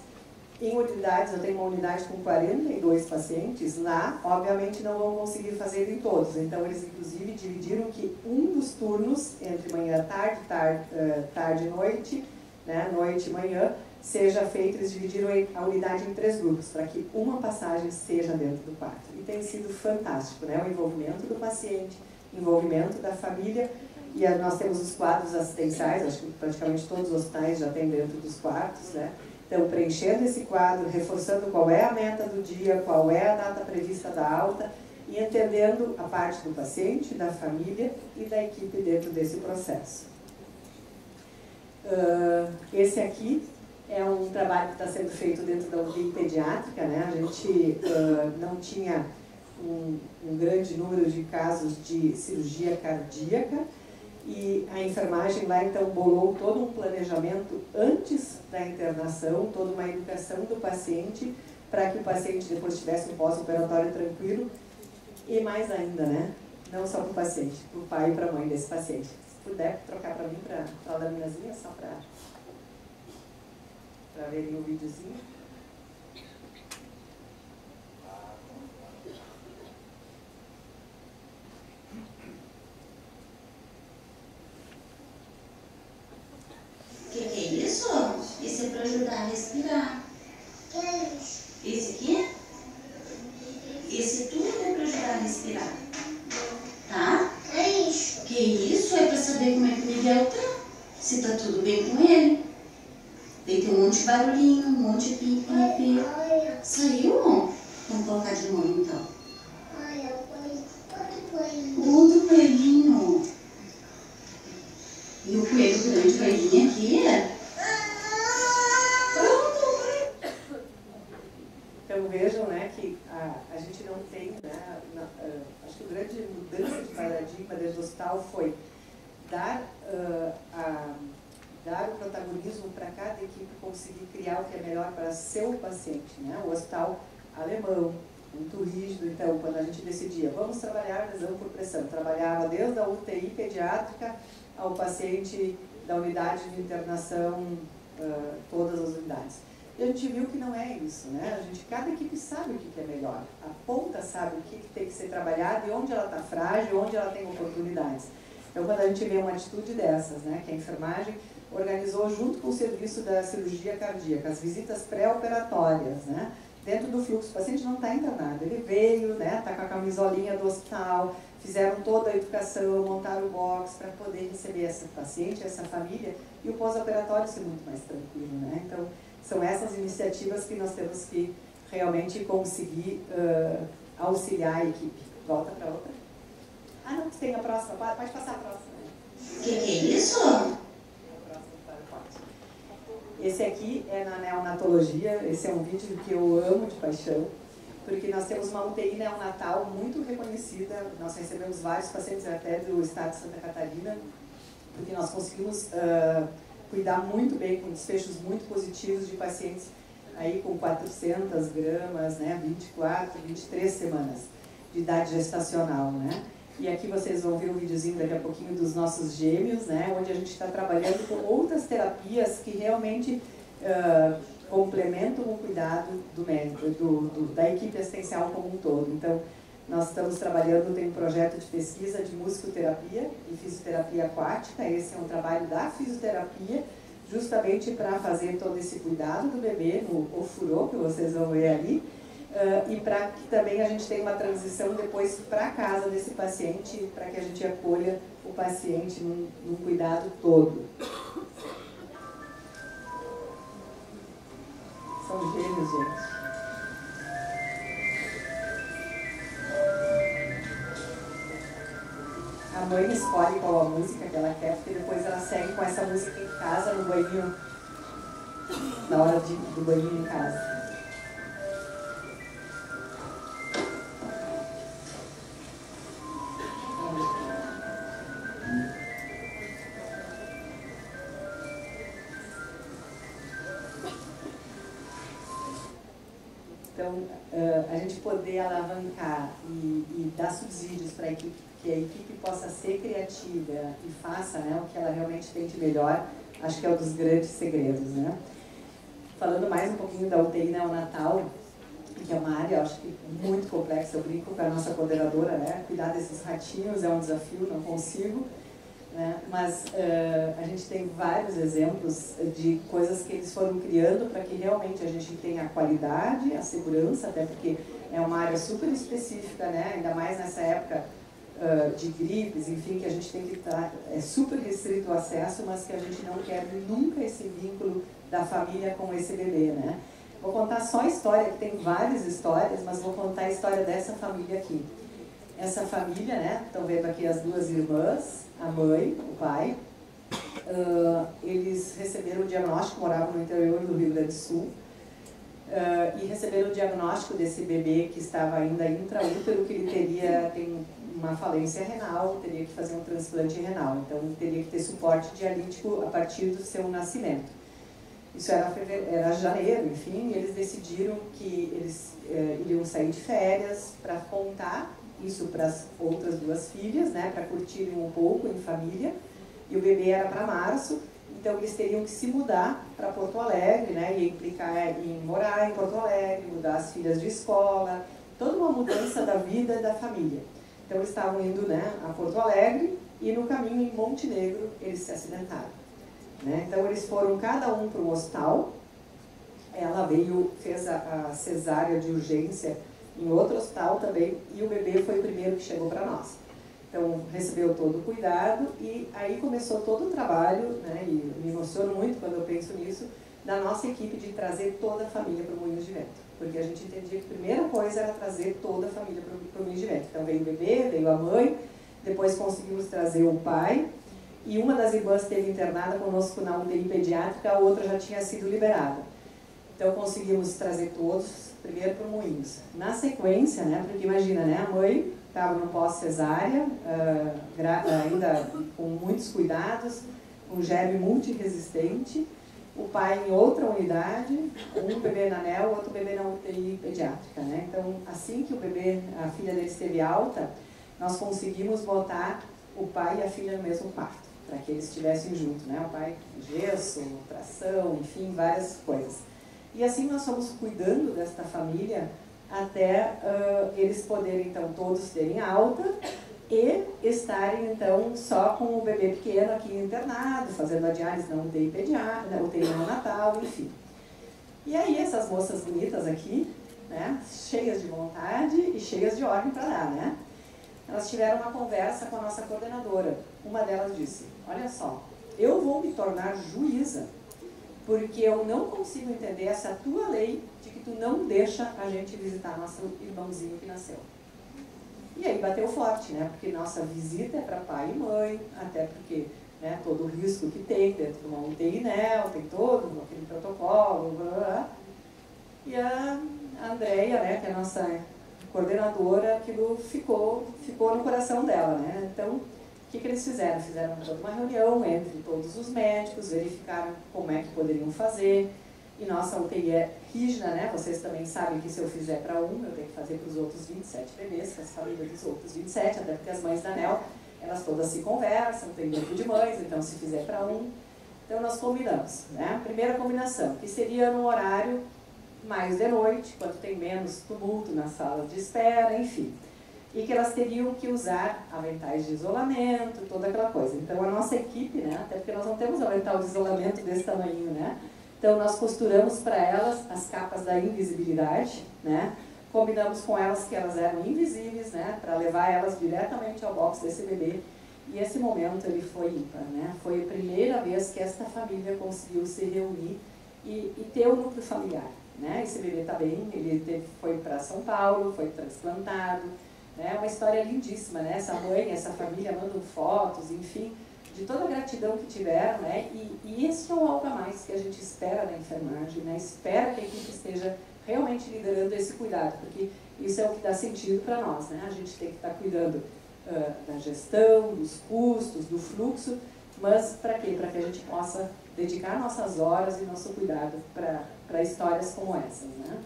Em unidades, eu tenho uma unidade com 42 pacientes, lá, obviamente, não vão conseguir fazer em todos. Então, eles, inclusive, dividiram que um dos turnos, entre manhã e tarde e noite, né, noite e manhã, seja feito, eles dividiram a unidade em 3 grupos, para que uma passagem seja dentro do quarto. E tem sido fantástico, né? O envolvimento do paciente, envolvimento da família, e nós temos os quadros assistenciais, acho que praticamente todos os hospitais já têm dentro dos quartos, né? Então, preenchendo esse quadro, reforçando qual é a meta do dia, qual é a data prevista da alta, e entendendo a parte do paciente, da família e da equipe dentro desse processo. Esse aqui é um trabalho que está sendo feito dentro da UTI pediátrica, né? A gente não tinha um grande número de casos de cirurgia cardíaca, E a enfermagem lá, então, bolou todo um planejamento antes da internação, toda uma educação do paciente, para que o paciente depois tivesse um pós-operatório tranquilo. E mais ainda, né? Não só para o paciente, para o pai e para a mãe desse paciente. Se puder trocar para mim, para a laminazinha, só para verem o videozinho. O que é isso? Isso é para ajudar a respirar. Esse aqui? Esse tudo é para ajudar a respirar. Tá? Que isso? É para saber como é que o Miguel tá. Se tá tudo bem com ele. Tem que ter um monte de barulhinho, um monte de pipi. Saiu? Vamos colocar de novo então. Outro coelhinho. E o coelho grande vai vir aqui? Pronto. Então vejam, né, que a gente não tem, né, acho que a grande mudança de paradigma desde o hospital foi dar o protagonismo para cada equipe conseguir criar o que é melhor para seu paciente, né? O hospital alemão, muito rígido, então, quando a gente decidia, vamos trabalhar lesão por pressão, trabalhava desde a UTI pediátrica ao paciente da unidade de internação, todas as unidades. E a gente viu que não é isso, né? Cada equipe sabe o que é melhor, a ponta sabe o que tem que ser trabalhado e onde ela está frágil, onde ela tem oportunidades. Então, quando a gente vê uma atitude dessas, né, que a enfermagem organizou junto com o serviço da cirurgia cardíaca, as visitas pré-operatórias, né, dentro do fluxo, o paciente não está internado, ele veio, né, está com a camisolinha do hospital, fizeram toda a educação, montaram o box para poder receber esse paciente, essa família, e o pós-operatório ser muito mais tranquilo, né? Então, são essas iniciativas que nós temos que realmente conseguir auxiliar a equipe. Volta para outra. Ah, não, tem a próxima. Pode passar a próxima. O que é isso? Esse aqui é na neonatologia. Esse é um vídeo que eu amo de paixão, porque nós temos uma UTI neonatal muito reconhecida. Nós recebemos vários pacientes até do estado de Santa Catarina, porque nós conseguimos cuidar muito bem, com desfechos muito positivos de pacientes aí com 400 gramas, né, 24, 23 semanas de idade gestacional, né? E aqui vocês vão ver um videozinho daqui a pouquinho dos nossos gêmeos, né, onde a gente está trabalhando com outras terapias que realmente complementam o cuidado do médico, da equipe assistencial como um todo. Então, nós estamos trabalhando, tem um projeto de pesquisa de musicoterapia e fisioterapia aquática. Esse é um trabalho da fisioterapia, justamente para fazer todo esse cuidado do bebê no ofurô, que vocês vão ver ali, e para que também a gente tenha uma transição depois para casa desse paciente, para que a gente acolha o paciente num cuidado todo. São gêmeos, gente. A mãe escolhe qual a música que ela quer, porque depois ela segue com essa música em casa, no banho, na hora do banho em casa. Então, a gente poder alavancar e dar subsídios para a equipe, que a equipe possa ser criativa e faça, né, o que ela realmente tem de melhor, acho que é um dos grandes segredos, né? Falando mais um pouquinho da UTI neonatal, que é uma área, acho que muito complexa, eu brinco com a nossa coordenadora, né? Cuidar desses ratinhos é um desafio, não consigo, né? Mas a gente tem vários exemplos de coisas que eles foram criando para que realmente a gente tenha a qualidade, a segurança, até porque é uma área super específica, né? Ainda mais nessa época de gripes, enfim, que a gente tem que estar, é super restrito o acesso, mas que a gente não quebre nunca esse vínculo da família com esse bebê, né? Vou contar só a história, que tem várias histórias, mas vou contar a história dessa família aqui. Essa família, né, estão vendo aqui as duas irmãs, a mãe, o pai, eles receberam o diagnóstico, moravam no interior do Rio Grande do Sul, e receberam o diagnóstico desse bebê que estava ainda intraútero, que ele tem uma falência renal, teria que fazer um transplante renal, então teria que ter suporte dialítico a partir do seu nascimento. Isso era janeiro, enfim, e eles decidiram que eles iriam sair de férias para contar isso para as outras duas filhas, né, para curtirem um pouco em família, e o bebê era para março, então eles teriam que se mudar para Porto Alegre, né, ia implicar em morar em Porto Alegre, mudar as filhas de escola, toda uma mudança da vida da família. Então eles estavam indo, né, a Porto Alegre e no caminho em Montenegro eles se acidentaram. Né? Então eles foram cada um para um hospital, ela fez a cesárea de urgência em outro hospital também e o bebê foi o primeiro que chegou para nós. Então recebeu todo o cuidado e aí começou todo o trabalho, né, e me emociono muito quando eu penso nisso, da nossa equipe de trazer toda a família para o Moinhos de Vento. Porque a gente entendia que a primeira coisa era trazer toda a família para o Moinhos de Vento. Então veio o bebê, veio a mãe, depois conseguimos trazer o pai, e uma das irmãs esteve internada conosco na UTI pediátrica, a outra já tinha sido liberada. Então conseguimos trazer todos, primeiro para o Moinhos. Na sequência, né, porque imagina, né, a mãe estava no pós-cesárea, ainda com muitos cuidados, um germe multiresistente, o pai em outra unidade, um bebê na NEL, outro bebê na UTI pediátrica, né? Então, assim que o bebê, a filha dele esteve alta, nós conseguimos botar o pai e a filha no mesmo quarto, para que eles estivessem juntos, né? O pai gesso, tração, enfim, várias coisas. E assim nós fomos cuidando desta família até eles poderem, então, todos terem alta e estarem, então, só com o bebê pequeno aqui internado, fazendo a diálise na UTI pediátrica, UTI neonatal, enfim. E aí essas moças bonitas aqui, né, cheias de vontade e cheias de ordem para dar, né? Elas tiveram uma conversa com a nossa coordenadora. Uma delas disse, olha só, eu vou me tornar juíza, porque eu não consigo entender essa tua lei de que tu não deixa a gente visitar nosso irmãozinho que nasceu. E aí bateu forte, né? Porque nossa visita é para pai e mãe, até porque, né, todo o risco que tem dentro de uma UTI NEL, tem todo aquele protocolo, blá, blá, blá. E a Andréia, né, que é a nossa coordenadora, aquilo ficou no coração dela, né? Então, o que eles fizeram? Fizeram toda uma reunião entre todos os médicos, verificaram como é que poderiam fazer. E nossa UTI é rígida, né? Vocês também sabem que se eu fizer para um, eu tenho que fazer para os outros 27 bebês, para as famílias dos outros 27, até porque as mães da NEL, elas todas se conversam, tem grupo de mães, então se fizer para um. Então nós combinamos, né? Primeira combinação, que seria no horário mais de noite, quando tem menos tumulto nas salas de espera, enfim. E que elas teriam que usar aventais de isolamento, toda aquela coisa. Então a nossa equipe, né? Até porque nós não temos avental de isolamento desse tamanho, né? Então, nós costuramos para elas as capas da invisibilidade, né? Combinamos com elas que elas eram invisíveis, né? Para levar elas diretamente ao box desse bebê. E esse momento ele foi ímpar, né? Foi a primeira vez que esta família conseguiu se reunir e ter um núcleo familiar, né? Esse bebê está bem, ele foi para São Paulo, foi transplantado, né? Uma história lindíssima, né? Essa mãe, essa família mandam fotos, enfim, de toda a gratidão que tiveram, né? E esse é o algo a mais que a gente espera na enfermagem, né? Espera que a equipe esteja realmente liderando esse cuidado, porque isso é o que dá sentido para nós, né? A gente tem que estar cuidando da gestão, dos custos, do fluxo, mas para quê? Para que a gente possa dedicar nossas horas e nosso cuidado para histórias como essas, né?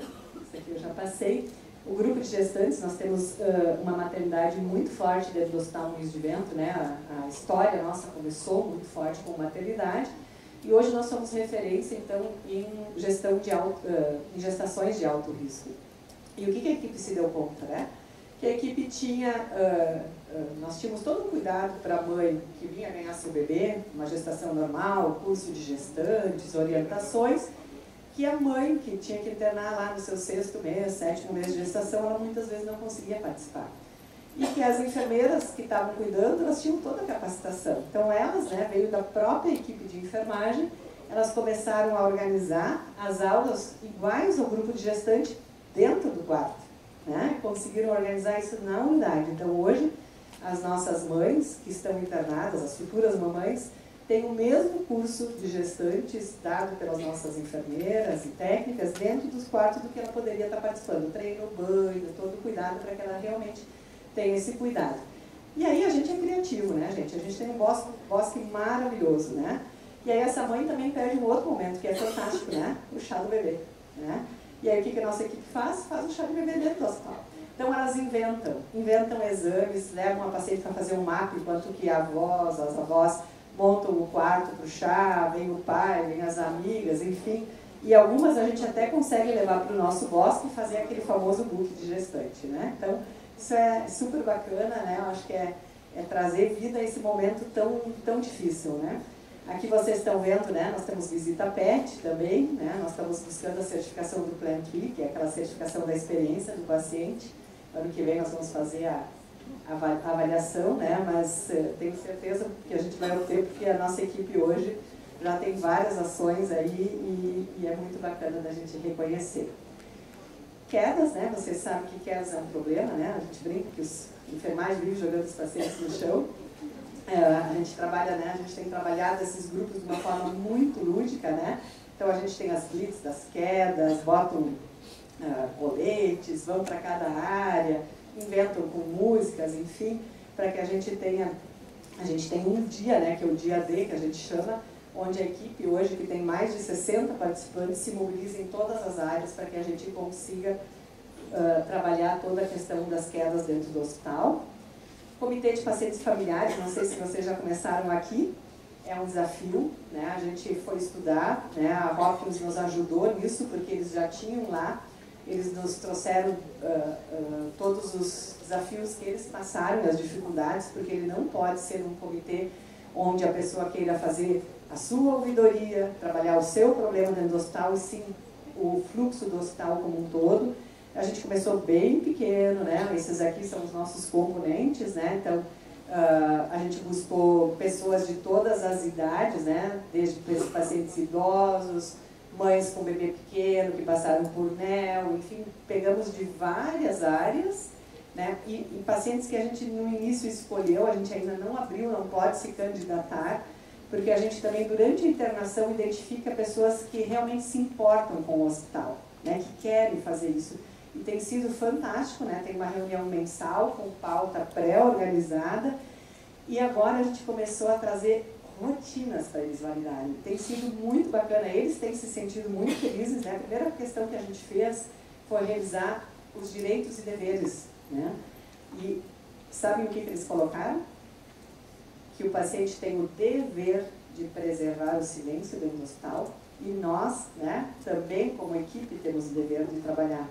Isso aqui eu já passei. O grupo de gestantes, nós temos uma maternidade muito forte dentro do Hospital Moinhos de Vento, né? A história nossa começou muito forte com maternidade e hoje nós somos referência, então, em gestações de alto risco. E o que a equipe se deu conta, né? Que a equipe tinha, nós tínhamos todo um cuidado para a mãe que vinha ganhar seu bebê, uma gestação normal, curso de gestantes, orientações, que a mãe que tinha que internar lá no seu 6º mês, 7º mês de gestação, ela muitas vezes não conseguia participar. E que as enfermeiras que estavam cuidando, elas tinham toda a capacitação. Então elas, né, veio da própria equipe de enfermagem, elas começaram a organizar as aulas iguais ao grupo de gestante dentro do quarto, né? Conseguiram organizar isso na unidade. Então hoje, as nossas mães que estão internadas, as futuras mamães, tem o mesmo curso de gestantes dado pelas nossas enfermeiras e técnicas dentro dos quartos do que ela poderia estar participando. Treino, banho, todo o cuidado para que ela realmente tem esse cuidado. E aí a gente é criativo, né, gente? A gente tem um bosque maravilhoso, né? E aí essa mãe também perde um outro momento, que é fantástico, né? O chá do bebê, né? E aí o que a nossa equipe faz? Faz o chá do bebê dentro do hospital. Então elas inventam exames, levam a paciente para fazer um mapa, enquanto que as avós montam o quarto para o chá, vem o pai, vem as amigas, enfim. E algumas a gente até consegue levar para o nosso bosque e fazer aquele famoso book de gestante, né? Então, isso é super bacana, né? Eu acho que é trazer vida a esse momento tão difícil, né? Aqui vocês estão vendo, né? Nós temos visita PET também, né? Nós estamos buscando a certificação do Plan 3, que é aquela certificação da experiência do paciente. Ano que vem nós vamos fazer a avaliação, né? Mas tenho certeza que a gente vai obter, porque a nossa equipe hoje já tem várias ações aí e é muito bacana da gente reconhecer. Quedas, né? Vocês sabem que quedas é um problema, né? A gente brinca que os enfermagem vivem jogando os pacientes no chão. A gente trabalha, né? A gente tem trabalhado esses grupos de uma forma muito lúdica, né? Então a gente tem as blitz das quedas, botam coletes, vão para cada área, inventam com músicas, enfim, para que a gente tenha um dia, né? Que é o dia D, que a gente chama, onde a equipe hoje, que tem mais de 60 participantes, se mobiliza em todas as áreas para que a gente consiga trabalhar toda a questão das quedas dentro do hospital. Comitê de pacientes familiares, não sei se vocês já começaram aqui, é um desafio, né? A gente foi estudar, né? A Hopkins nos ajudou nisso, porque eles já tinham lá, eles nos trouxeram todos os desafios que eles passaram, as dificuldades, porque ele não pode ser um comitê onde a pessoa queira fazer a sua ouvidoria, trabalhar o seu problema dentro do hospital, e sim o fluxo do hospital como um todo. A gente começou bem pequeno, né? Esses aqui são os nossos componentes, né? Então, a gente buscou pessoas de todas as idades, né? Desde pacientes idosos, mães com bebê pequeno que passaram por NEL, enfim, pegamos de várias áreas, né? E pacientes que a gente no início escolheu, a gente ainda não abriu, não pode se candidatar, porque a gente também durante a internação identifica pessoas que realmente se importam com o hospital, né? Que querem fazer isso. E tem sido fantástico, né? Tem uma reunião mensal com pauta pré-organizada e agora a gente começou a trazer rotinas para eles validarem. Tem sido muito bacana, eles têm se sentido muito felizes, né? A primeira questão que a gente fez foi revisar os direitos e deveres, né? E sabem o que eles colocaram? Que o paciente tem o dever de preservar o silêncio dentro do hospital e nós, né, também como equipe temos o dever de trabalhar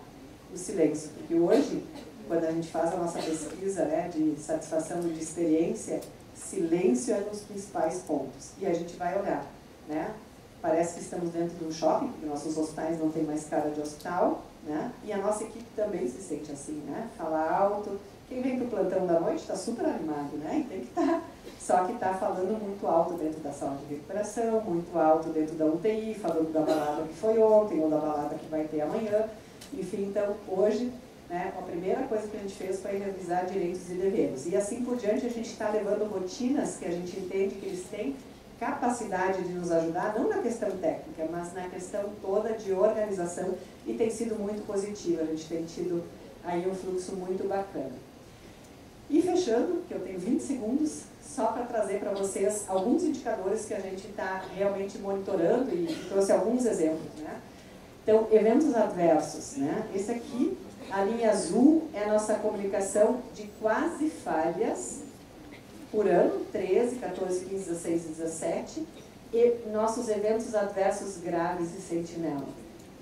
o silêncio, porque hoje, quando a gente faz a nossa pesquisa, né, de satisfação de experiência, silêncio é um dos principais pontos. E a gente vai olhar, né? Parece que estamos dentro de um shopping, porque nossos hospitais não têm mais cara de hospital, né? E a nossa equipe também se sente assim, né? Fala alto. Quem vem para o plantão da noite está super animado, né? E tem que estar. Só que está falando muito alto dentro da sala de recuperação, muito alto dentro da UTI, falando da balada que foi ontem ou da balada que vai ter amanhã. Enfim, então, hoje, né, a primeira coisa que a gente fez foi revisar direitos e deveres. E assim por diante, a gente está levando rotinas que a gente entende que eles têm capacidade de nos ajudar, não na questão técnica, mas na questão toda de organização, e tem sido muito positiva. A gente tem tido aí um fluxo muito bacana. E fechando, que eu tenho 20 segundos, só para trazer para vocês alguns indicadores que a gente está realmente monitorando e trouxe alguns exemplos, né? Então, eventos adversos, né? Esse aqui, a linha azul, é a nossa comunicação de quase falhas por ano, 13, 14, 15, 16 e 17, e nossos eventos adversos graves e sentinela.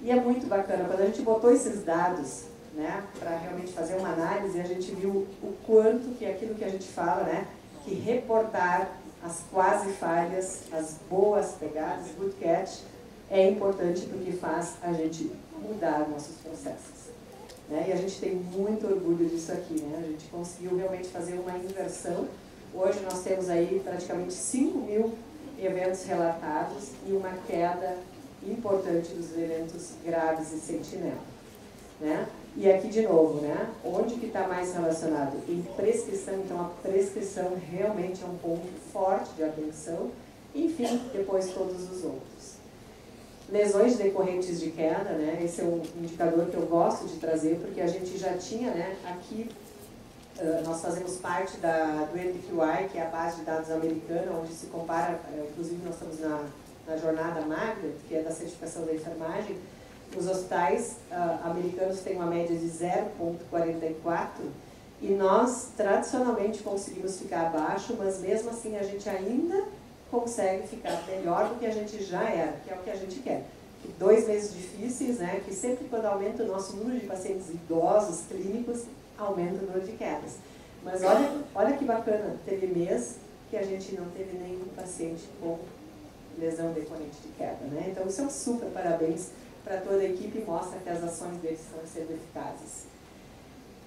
E é muito bacana, quando a gente botou esses dados, né, para realmente fazer uma análise, a gente viu o quanto que aquilo que a gente fala, né, que reportar as quase falhas, as boas pegadas, good catch, é importante porque faz a gente mudar nossos processos, né? E a gente tem muito orgulho disso aqui, né? A gente conseguiu realmente fazer uma inversão. Hoje nós temos aí praticamente 5.000 eventos relatados e uma queda importante dos eventos graves e sentinela, né? E aqui de novo, né? Onde que está mais relacionado? Em prescrição, então a prescrição realmente é um ponto forte de atenção. Enfim, depois todos os outros. Lesões decorrentes de queda, né? Esse é um indicador que eu gosto de trazer, porque a gente já tinha, né, aqui nós fazemos parte do NQI, que é a base de dados americana, onde se compara, inclusive nós estamos na jornada magra, que é da certificação da enfermagem. Os hospitais americanos têm uma média de 0,44 e nós, tradicionalmente, conseguimos ficar abaixo, mas mesmo assim a gente ainda consegue ficar melhor do que a gente já era, que é o que a gente quer. 2 meses difíceis, né, que sempre quando aumenta o nosso número de pacientes idosos, clínicos, aumenta o número de quedas. Mas olha que bacana, teve mês que a gente não teve nenhum paciente com lesão decorrente de queda, né? Então, isso é um super parabéns para toda a equipe e mostra que as ações deles estão sendo eficazes.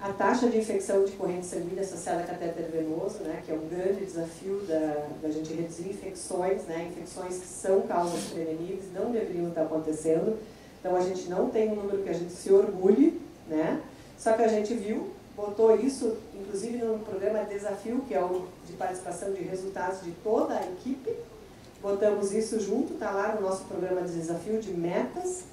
A taxa de infecção de corrente sanguínea associada a catéter venoso, né, que é um grande desafio da gente reduzir infecções, né, infecções que são causas preveníveis, não deveriam estar acontecendo. Então, a gente não tem um número que a gente se orgulhe, né? Só que a gente botou isso, inclusive, no programa Desafio, que é o de participação de resultados de toda a equipe. Botamos isso junto, está lá no nosso programa de desafio de metas,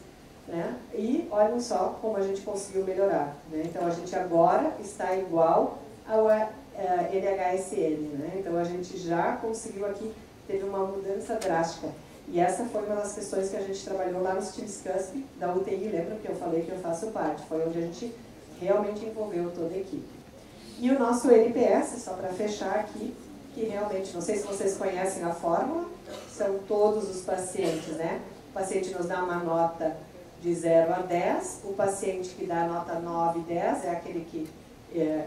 né? E olhem só como a gente conseguiu melhorar, né? Então, a gente agora está igual ao NHSN, né? Então, a gente já conseguiu aqui, teve uma mudança drástica. E essa foi uma das questões que a gente trabalhou lá nos times CUSP da UTI, lembra que eu falei que eu faço parte? Foi onde a gente realmente envolveu toda a equipe. E o nosso NPS, só para fechar aqui, que realmente, não sei se vocês conhecem a fórmula, são todos os pacientes, né? O paciente nos dá uma nota de 0 a 10, o paciente que dá nota 9 e 10 é aquele que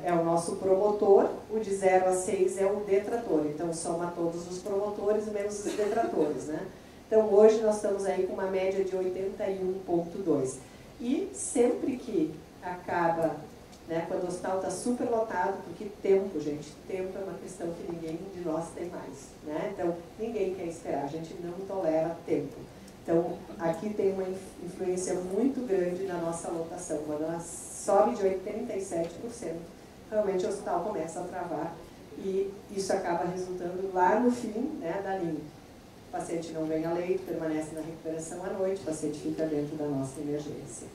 é o nosso promotor, o de 0 a 6 é o detrator, então soma todos os promotores menos os detratores, né? Então hoje nós estamos aí com uma média de 81,2. E sempre que acaba, né, quando o hospital está super lotado, porque tempo, gente, tempo é uma questão que ninguém de nós tem mais, né? Então, ninguém quer esperar, a gente não tolera tempo. Então, aqui tem uma influência muito grande na nossa lotação. Quando ela sobe de 87%, realmente o hospital começa a travar e isso acaba resultando lá no fim, né, da linha. O paciente não vem a leito, permanece na recuperação à noite, o paciente fica dentro da nossa emergência.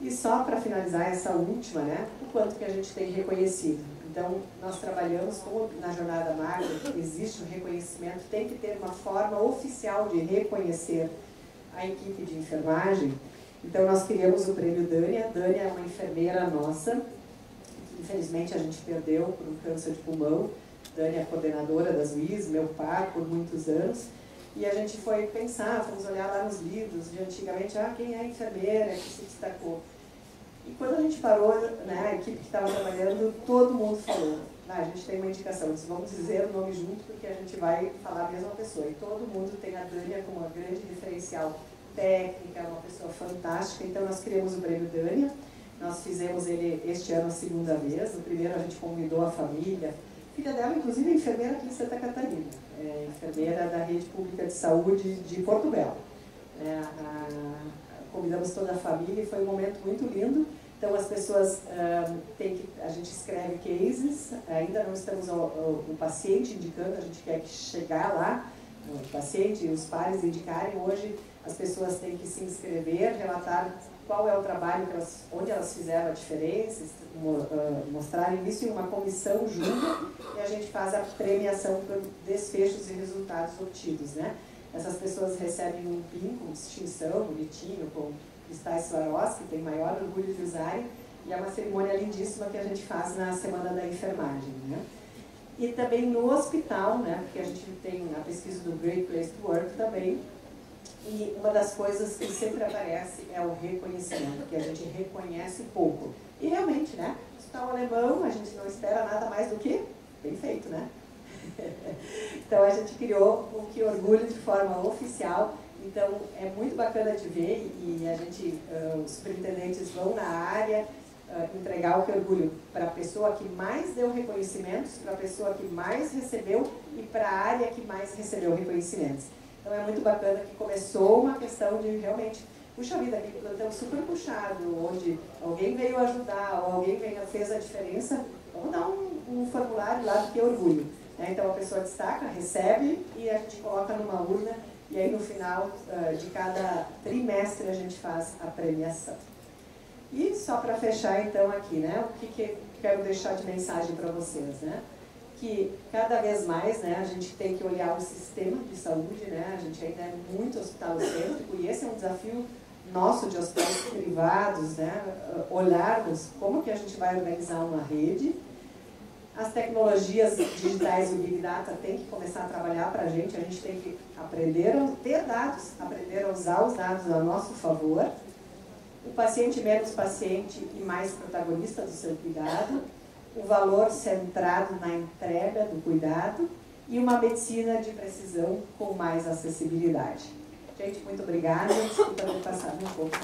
E só para finalizar essa última, né, o quanto que a gente tem reconhecido. Então, nós trabalhamos na jornada magra, existe um reconhecimento, tem que ter uma forma oficial de reconhecer a equipe de enfermagem. Então, nós criamos o prêmio Dânia. Dânia é uma enfermeira nossa, que infelizmente a gente perdeu por um câncer de pulmão. Dânia é coordenadora das UIS, meu par, por muitos anos. E a gente foi pensar, fomos olhar lá nos livros de antigamente, quem é a enfermeira que se destacou. E quando a gente parou, né, a equipe que estava trabalhando, todo mundo falou, a gente tem uma indicação, disse, vamos dizer o nome junto porque a gente vai falar a mesma pessoa. E todo mundo tem a Dânia como uma grande referencial técnica, uma pessoa fantástica. Então nós criamos o prêmio Dânia, nós fizemos ele este ano a segunda vez. No primeiro a gente convidou a família, a filha dela inclusive é enfermeira aqui em Santa Catarina, é enfermeira da Rede Pública de Saúde de Porto Belo. Convidamos toda a família e foi um momento muito lindo. Então as pessoas a gente escreve cases, ainda não estamos o paciente indicando, a gente quer que chegar lá, o paciente e os pares indicarem. Hoje as pessoas têm que se inscrever, relatar qual é o trabalho, onde elas fizeram a diferença, mostrarem isso em uma comissão junto e a gente faz a premiação por desfechos e resultados obtidos, né? Essas pessoas recebem um PIN com distinção, bonitinho, com cristais Swarovski, que tem maior orgulho de usarem, e é uma cerimônia lindíssima que a gente faz na Semana da Enfermagem, né? E também no hospital, né, porque a gente tem a pesquisa do Great Place to Work também, e uma das coisas que sempre aparece é o reconhecimento, que a gente reconhece pouco. E realmente, né, hospital alemão, a gente não espera nada mais do que bem feito, né? Então a gente criou o Que Orgulho de forma oficial. Então é muito bacana de ver e a gente, os superintendentes vão na área entregar o Que Orgulho para a pessoa que mais deu reconhecimentos, para a pessoa que mais recebeu e para a área que mais recebeu reconhecimentos. Então é muito bacana que começou uma questão de realmente, puxa vida, aquele plantão super puxado, onde alguém veio ajudar ou alguém fez a diferença, vamos dar um formulário lá do Que Orgulho. Então a pessoa destaca, recebe e a gente coloca numa urna e aí no final de cada trimestre a gente faz a premiação. E só para fechar então aqui, né, o que quero deixar de mensagem para vocês, né? Que cada vez mais, né, a gente tem que olhar o sistema de saúde, né? A gente ainda é muito hospitalocêntrico e esse é um desafio nosso de hospitais privados, né? Olharmos como que a gente vai organizar uma rede. As tecnologias digitais e o Big Data tem que começar a trabalhar para a gente tem que aprender a ter dados, aprender a usar os dados a nosso favor. O paciente menos paciente e mais protagonista do seu cuidado, o valor centrado na entrega do cuidado e uma medicina de precisão com mais acessibilidade. Gente, muito obrigada. Desculpa ter passado um pouco.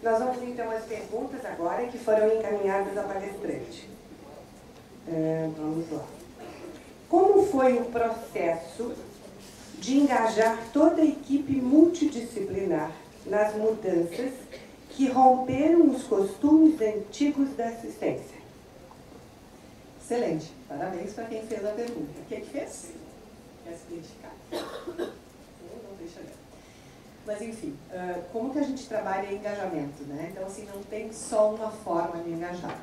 Nós vamos então às perguntas agora que foram encaminhadas à palestrante. Vamos lá. Como foi o processo de engajar toda a equipe multidisciplinar nas mudanças que romperam os costumes antigos da assistência? Excelente. Parabéns para quem fez a pergunta. Quem que fez? Quer se identificar? Não deixa ver. Mas, enfim, como que a gente trabalha engajamento, né? Então, assim, não tem só uma forma de engajar.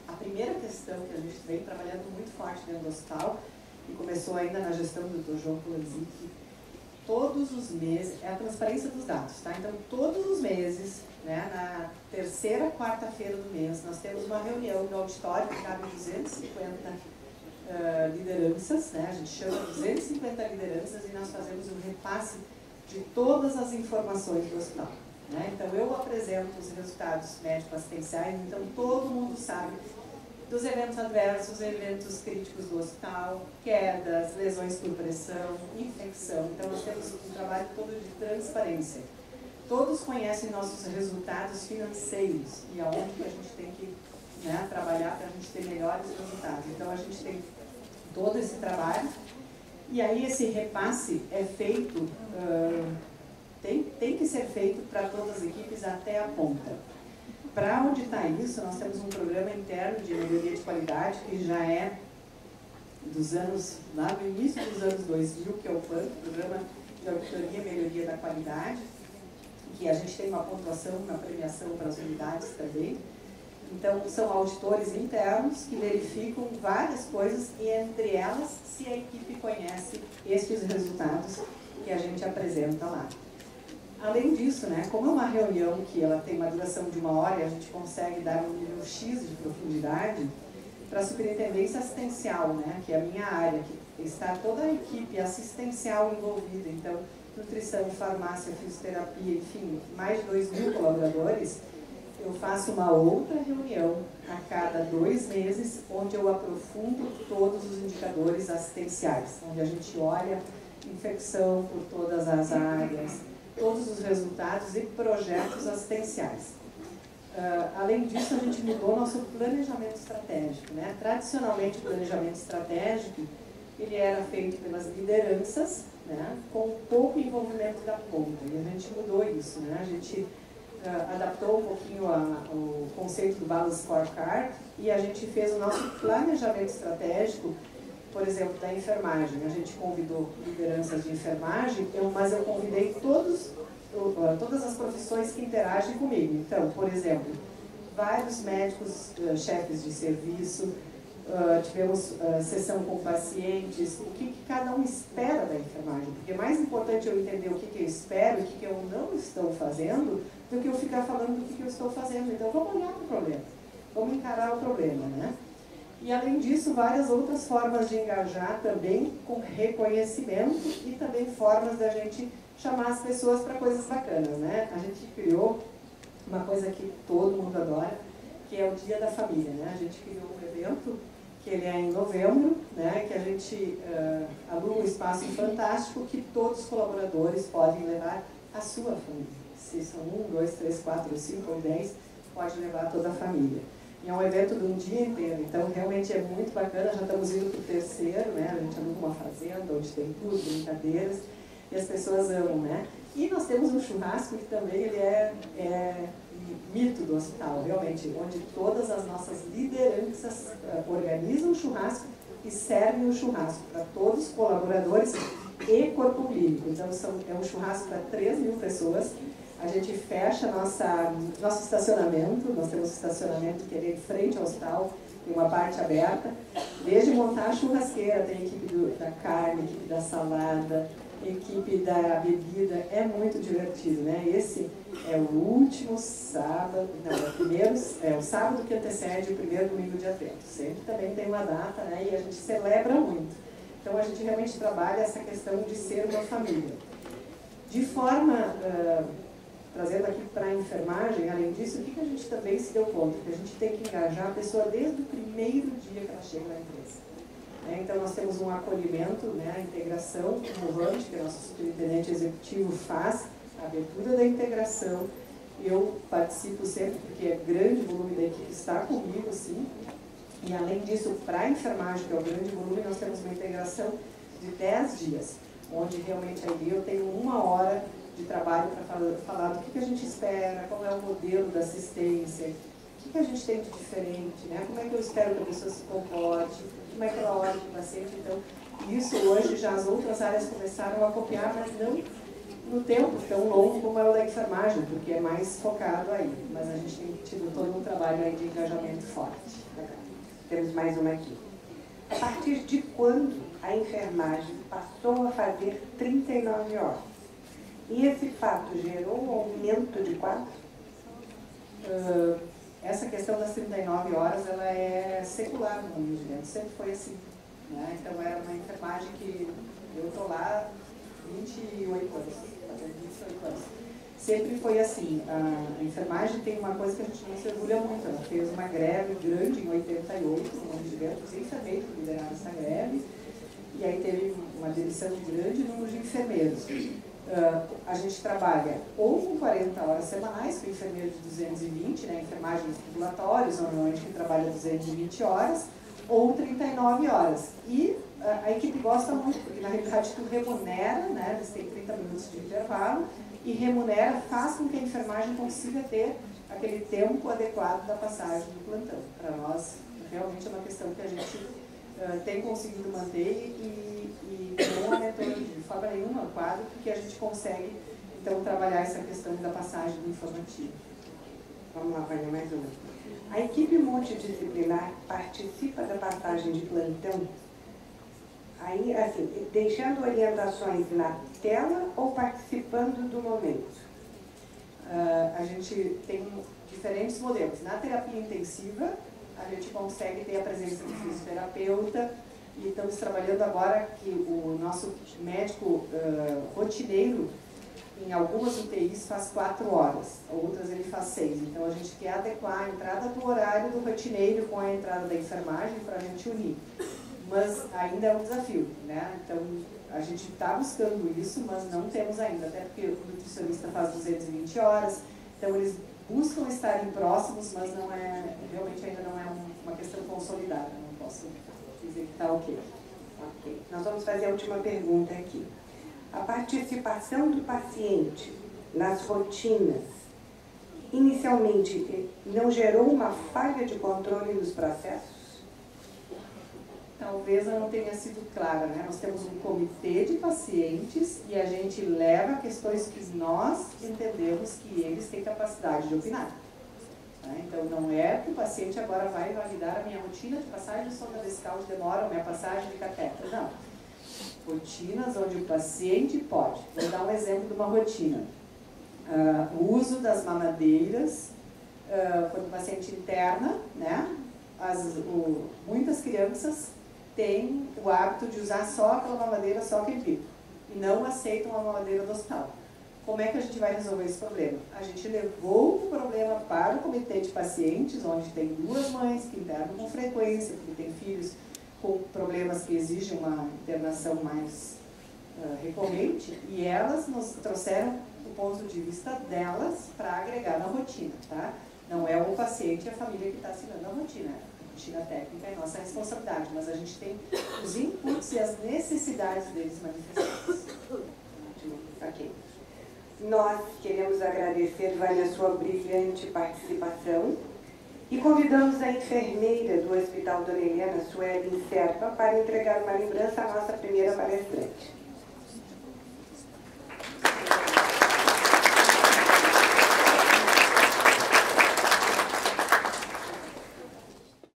A primeira questão que a gente vem trabalhando muito forte dentro do hospital, e começou ainda na gestão do Dr. João Kulanzik, todos os meses, é a transparência dos dados, tá? Então, todos os meses, né, na terceira quarta-feira do mês, nós temos uma reunião no auditório que cabe 250 lideranças, né? A gente chama 250 lideranças e nós fazemos um repasse de todas as informações do hospital, né? Então, eu apresento os resultados médico-assistenciais, então todo mundo sabe dos eventos adversos, eventos críticos do hospital, quedas, lesões por pressão, infecção. Então, nós temos um trabalho todo de transparência. Todos conhecem nossos resultados financeiros e aonde que a gente tem que, né, trabalhar para a gente ter melhores resultados. Então, a gente tem todo esse trabalho. E aí esse repasse é feito, tem que ser feito para todas as equipes até a ponta. Para auditar isso, nós temos um programa interno de melhoria de qualidade que já é dos anos, lá no início dos anos 2000, que é o PAN, Programa de Auditoria e Melhoria da Qualidade, que a gente tem uma pontuação, uma premiação para as unidades também. Então, são auditores internos que verificam várias coisas e, entre elas, se a equipe conhece estes resultados que a gente apresenta lá. Além disso, né, como é uma reunião que ela tem uma duração de 1 hora e a gente consegue dar um nível X de profundidade, para a superintendência assistencial, né, que é a minha área, que está toda a equipe assistencial envolvida, então, nutrição, farmácia, fisioterapia, enfim, mais de 2.000 colaboradores, eu faço uma outra reunião a cada 2 meses, onde eu aprofundo todos os indicadores assistenciais, onde a gente olha infecção por todas as áreas, todos os resultados e projetos assistenciais. Além disso, a gente mudou nosso planejamento estratégico, né? Tradicionalmente, o planejamento estratégico, ele era feito pelas lideranças, né? Com pouco envolvimento da ponta, e a gente mudou isso, né? A gente adaptou um pouquinho o conceito do Balance Scorecard e a gente fez o nosso planejamento estratégico, por exemplo, da enfermagem. A gente convidou lideranças de enfermagem, mas eu convidei todas as profissões que interagem comigo. Então, por exemplo, vários médicos, chefes de serviço, tivemos sessão com pacientes, o que cada um espera da enfermagem, porque é mais importante eu entender o que eu espero e o que eu não estou fazendo, do que eu ficar falando do que eu estou fazendo. Então, vamos olhar para o problema, vamos encarar o problema, né? E, além disso, várias outras formas de engajar também, com reconhecimento e também formas da gente chamar as pessoas para coisas bacanas, né? A gente criou uma coisa que todo mundo adora, que é o Dia da Família, né? A gente criou um evento, que ele é em novembro, né? Que a gente aluga um espaço fantástico que todos os colaboradores podem levar a sua família. Se são 1, 2, 3, 4, 5 ou 10, pode levar toda a família. E é um evento de um dia inteiro, então realmente é muito bacana. Já estamos indo para o terceiro, né? A gente aluga uma fazenda onde tem tudo, brincadeiras, e as pessoas amam, né? E nós temos um churrasco que também ele é mito do hospital, realmente, onde todas as nossas lideranças organizam o churrasco e servem o churrasco para todos os colaboradores e corpo clínico. Então é um churrasco para 3.000 pessoas. A gente fecha nosso estacionamento, nós temos um estacionamento que é em frente ao hospital, tem uma parte aberta. Desde montar a churrasqueira, tem a equipe da carne, a equipe da salada, a equipe da bebida, é muito divertido, né? Esse é o último sábado, não, é o sábado que antecede o primeiro domingo de Advento. Sempre também tem uma data, né? E a gente celebra muito. Então a gente realmente trabalha essa questão de ser uma família. De forma... trazendo aqui para a enfermagem, além disso, o que a gente também se deu conta? Que a gente tem que engajar a pessoa desde o primeiro dia que ela chega na empresa. Então, nós temos um acolhimento, né, a integração, o Vante, que é o nosso superintendente executivo, faz a abertura da integração. Eu participo sempre, porque é grande volume da equipe está comigo, sim. E, além disso, para a enfermagem, que é o grande volume, nós temos uma integração de 10 dias, onde realmente ali eu tenho 1 hora de trabalho para falar do que a gente espera, qual é o modelo da assistência, o que a gente tem de diferente, né? Como é que eu espero que a pessoa se comporte, como é que ela olha para o paciente. Então, isso hoje já as outras áreas começaram a copiar, mas não no tempo tão longo como é o da enfermagem, porque é mais focado aí. Mas a gente tem tido todo um trabalho aí de engajamento forte. Temos mais uma aqui. A partir de quando a enfermagem passou a fazer 39 horas? E esse fato gerou um aumento de quadro? Essa questão das 39 horas, ela é secular no Rio de Janeiro, sempre foi assim. Né? Então, era uma enfermagem que eu estou lá 28 anos, fazendo 28 anos. Sempre foi assim. A enfermagem tem uma coisa que a gente não se orgulha muito. Ela fez uma greve grande em 88, no Rio de Janeiro, os enfermeiros que lideraram essa greve, e aí teve uma demissão grande no número de enfermeiros. A gente trabalha ou com 40 horas semanais, com enfermeiro de 220, né, enfermagem nos ambulatórios, normalmente que trabalha 220 horas, ou 39 horas. E a equipe gosta muito, porque na realidade tu remunera, né, eles têm 30 minutos de intervalo, e remunera, faz com que a enfermagem consiga ter aquele tempo adequado da passagem do plantão. Para nós, realmente é uma questão que a gente tem conseguido manter e não aumentou de forma nenhuma o quadro, porque a gente consegue, então, trabalhar essa questão da passagem do informativo. Vamos lá, Vânia, mais uma. A equipe multidisciplinar participa da passagem de plantão? Aí, assim, deixando orientações na tela ou participando do momento? A gente tem diferentes modelos. Na terapia intensiva, a gente consegue ter a presença do fisioterapeuta, e estamos trabalhando agora que o nosso médico rotineiro, em algumas UTIs, faz 4 horas, outras ele faz 6. Então, a gente quer adequar a entrada do horário do rotineiro com a entrada da enfermagem para a gente unir. Mas ainda é um desafio, né? Então, a gente está buscando isso, mas não temos ainda, até porque o nutricionista faz 220 horas, então eles buscam estarem próximos, mas não é, realmente ainda não é uma questão consolidada, não posso dizer que está ok. Ok. Nós vamos fazer a última pergunta aqui. A participação do paciente nas rotinas, inicialmente, não gerou uma falha de controle dos processos? Talvez eu não tenha sido clara, né? Nós temos um comitê de pacientes e a gente leva questões que nós entendemos que eles têm capacidade de opinar. Né? Então, não é que o paciente agora vai validar a minha rotina de passagem de sonda vesical de demora, a minha passagem de cateter. Não. Rotinas onde o paciente pode. Vou dar um exemplo de uma rotina. O uso das mamadeiras, quando o paciente interna, né? Muitas crianças têm o hábito de usar só aquela mamadeira, só aquele bico, e não aceitam a mamadeira do hospital. Como é que a gente vai resolver esse problema? A gente levou o problema para o comitê de pacientes, onde tem 2 mães que internam com frequência, porque tem filhos com problemas que exigem uma internação mais recorrente, e elas nos trouxeram o ponto de vista delas para agregar na rotina, tá? Não é o paciente e a família que está assinando a rotina. A rotina técnica é nossa responsabilidade, mas a gente tem os inputs e as necessidades deles manifestadas. Ok. Nós queremos agradecer, Vânia, a sua brilhante participação e convidamos a enfermeira do Hospital Dona Helena, Suelen Serpa, para entregar uma lembrança à nossa primeira palestrante.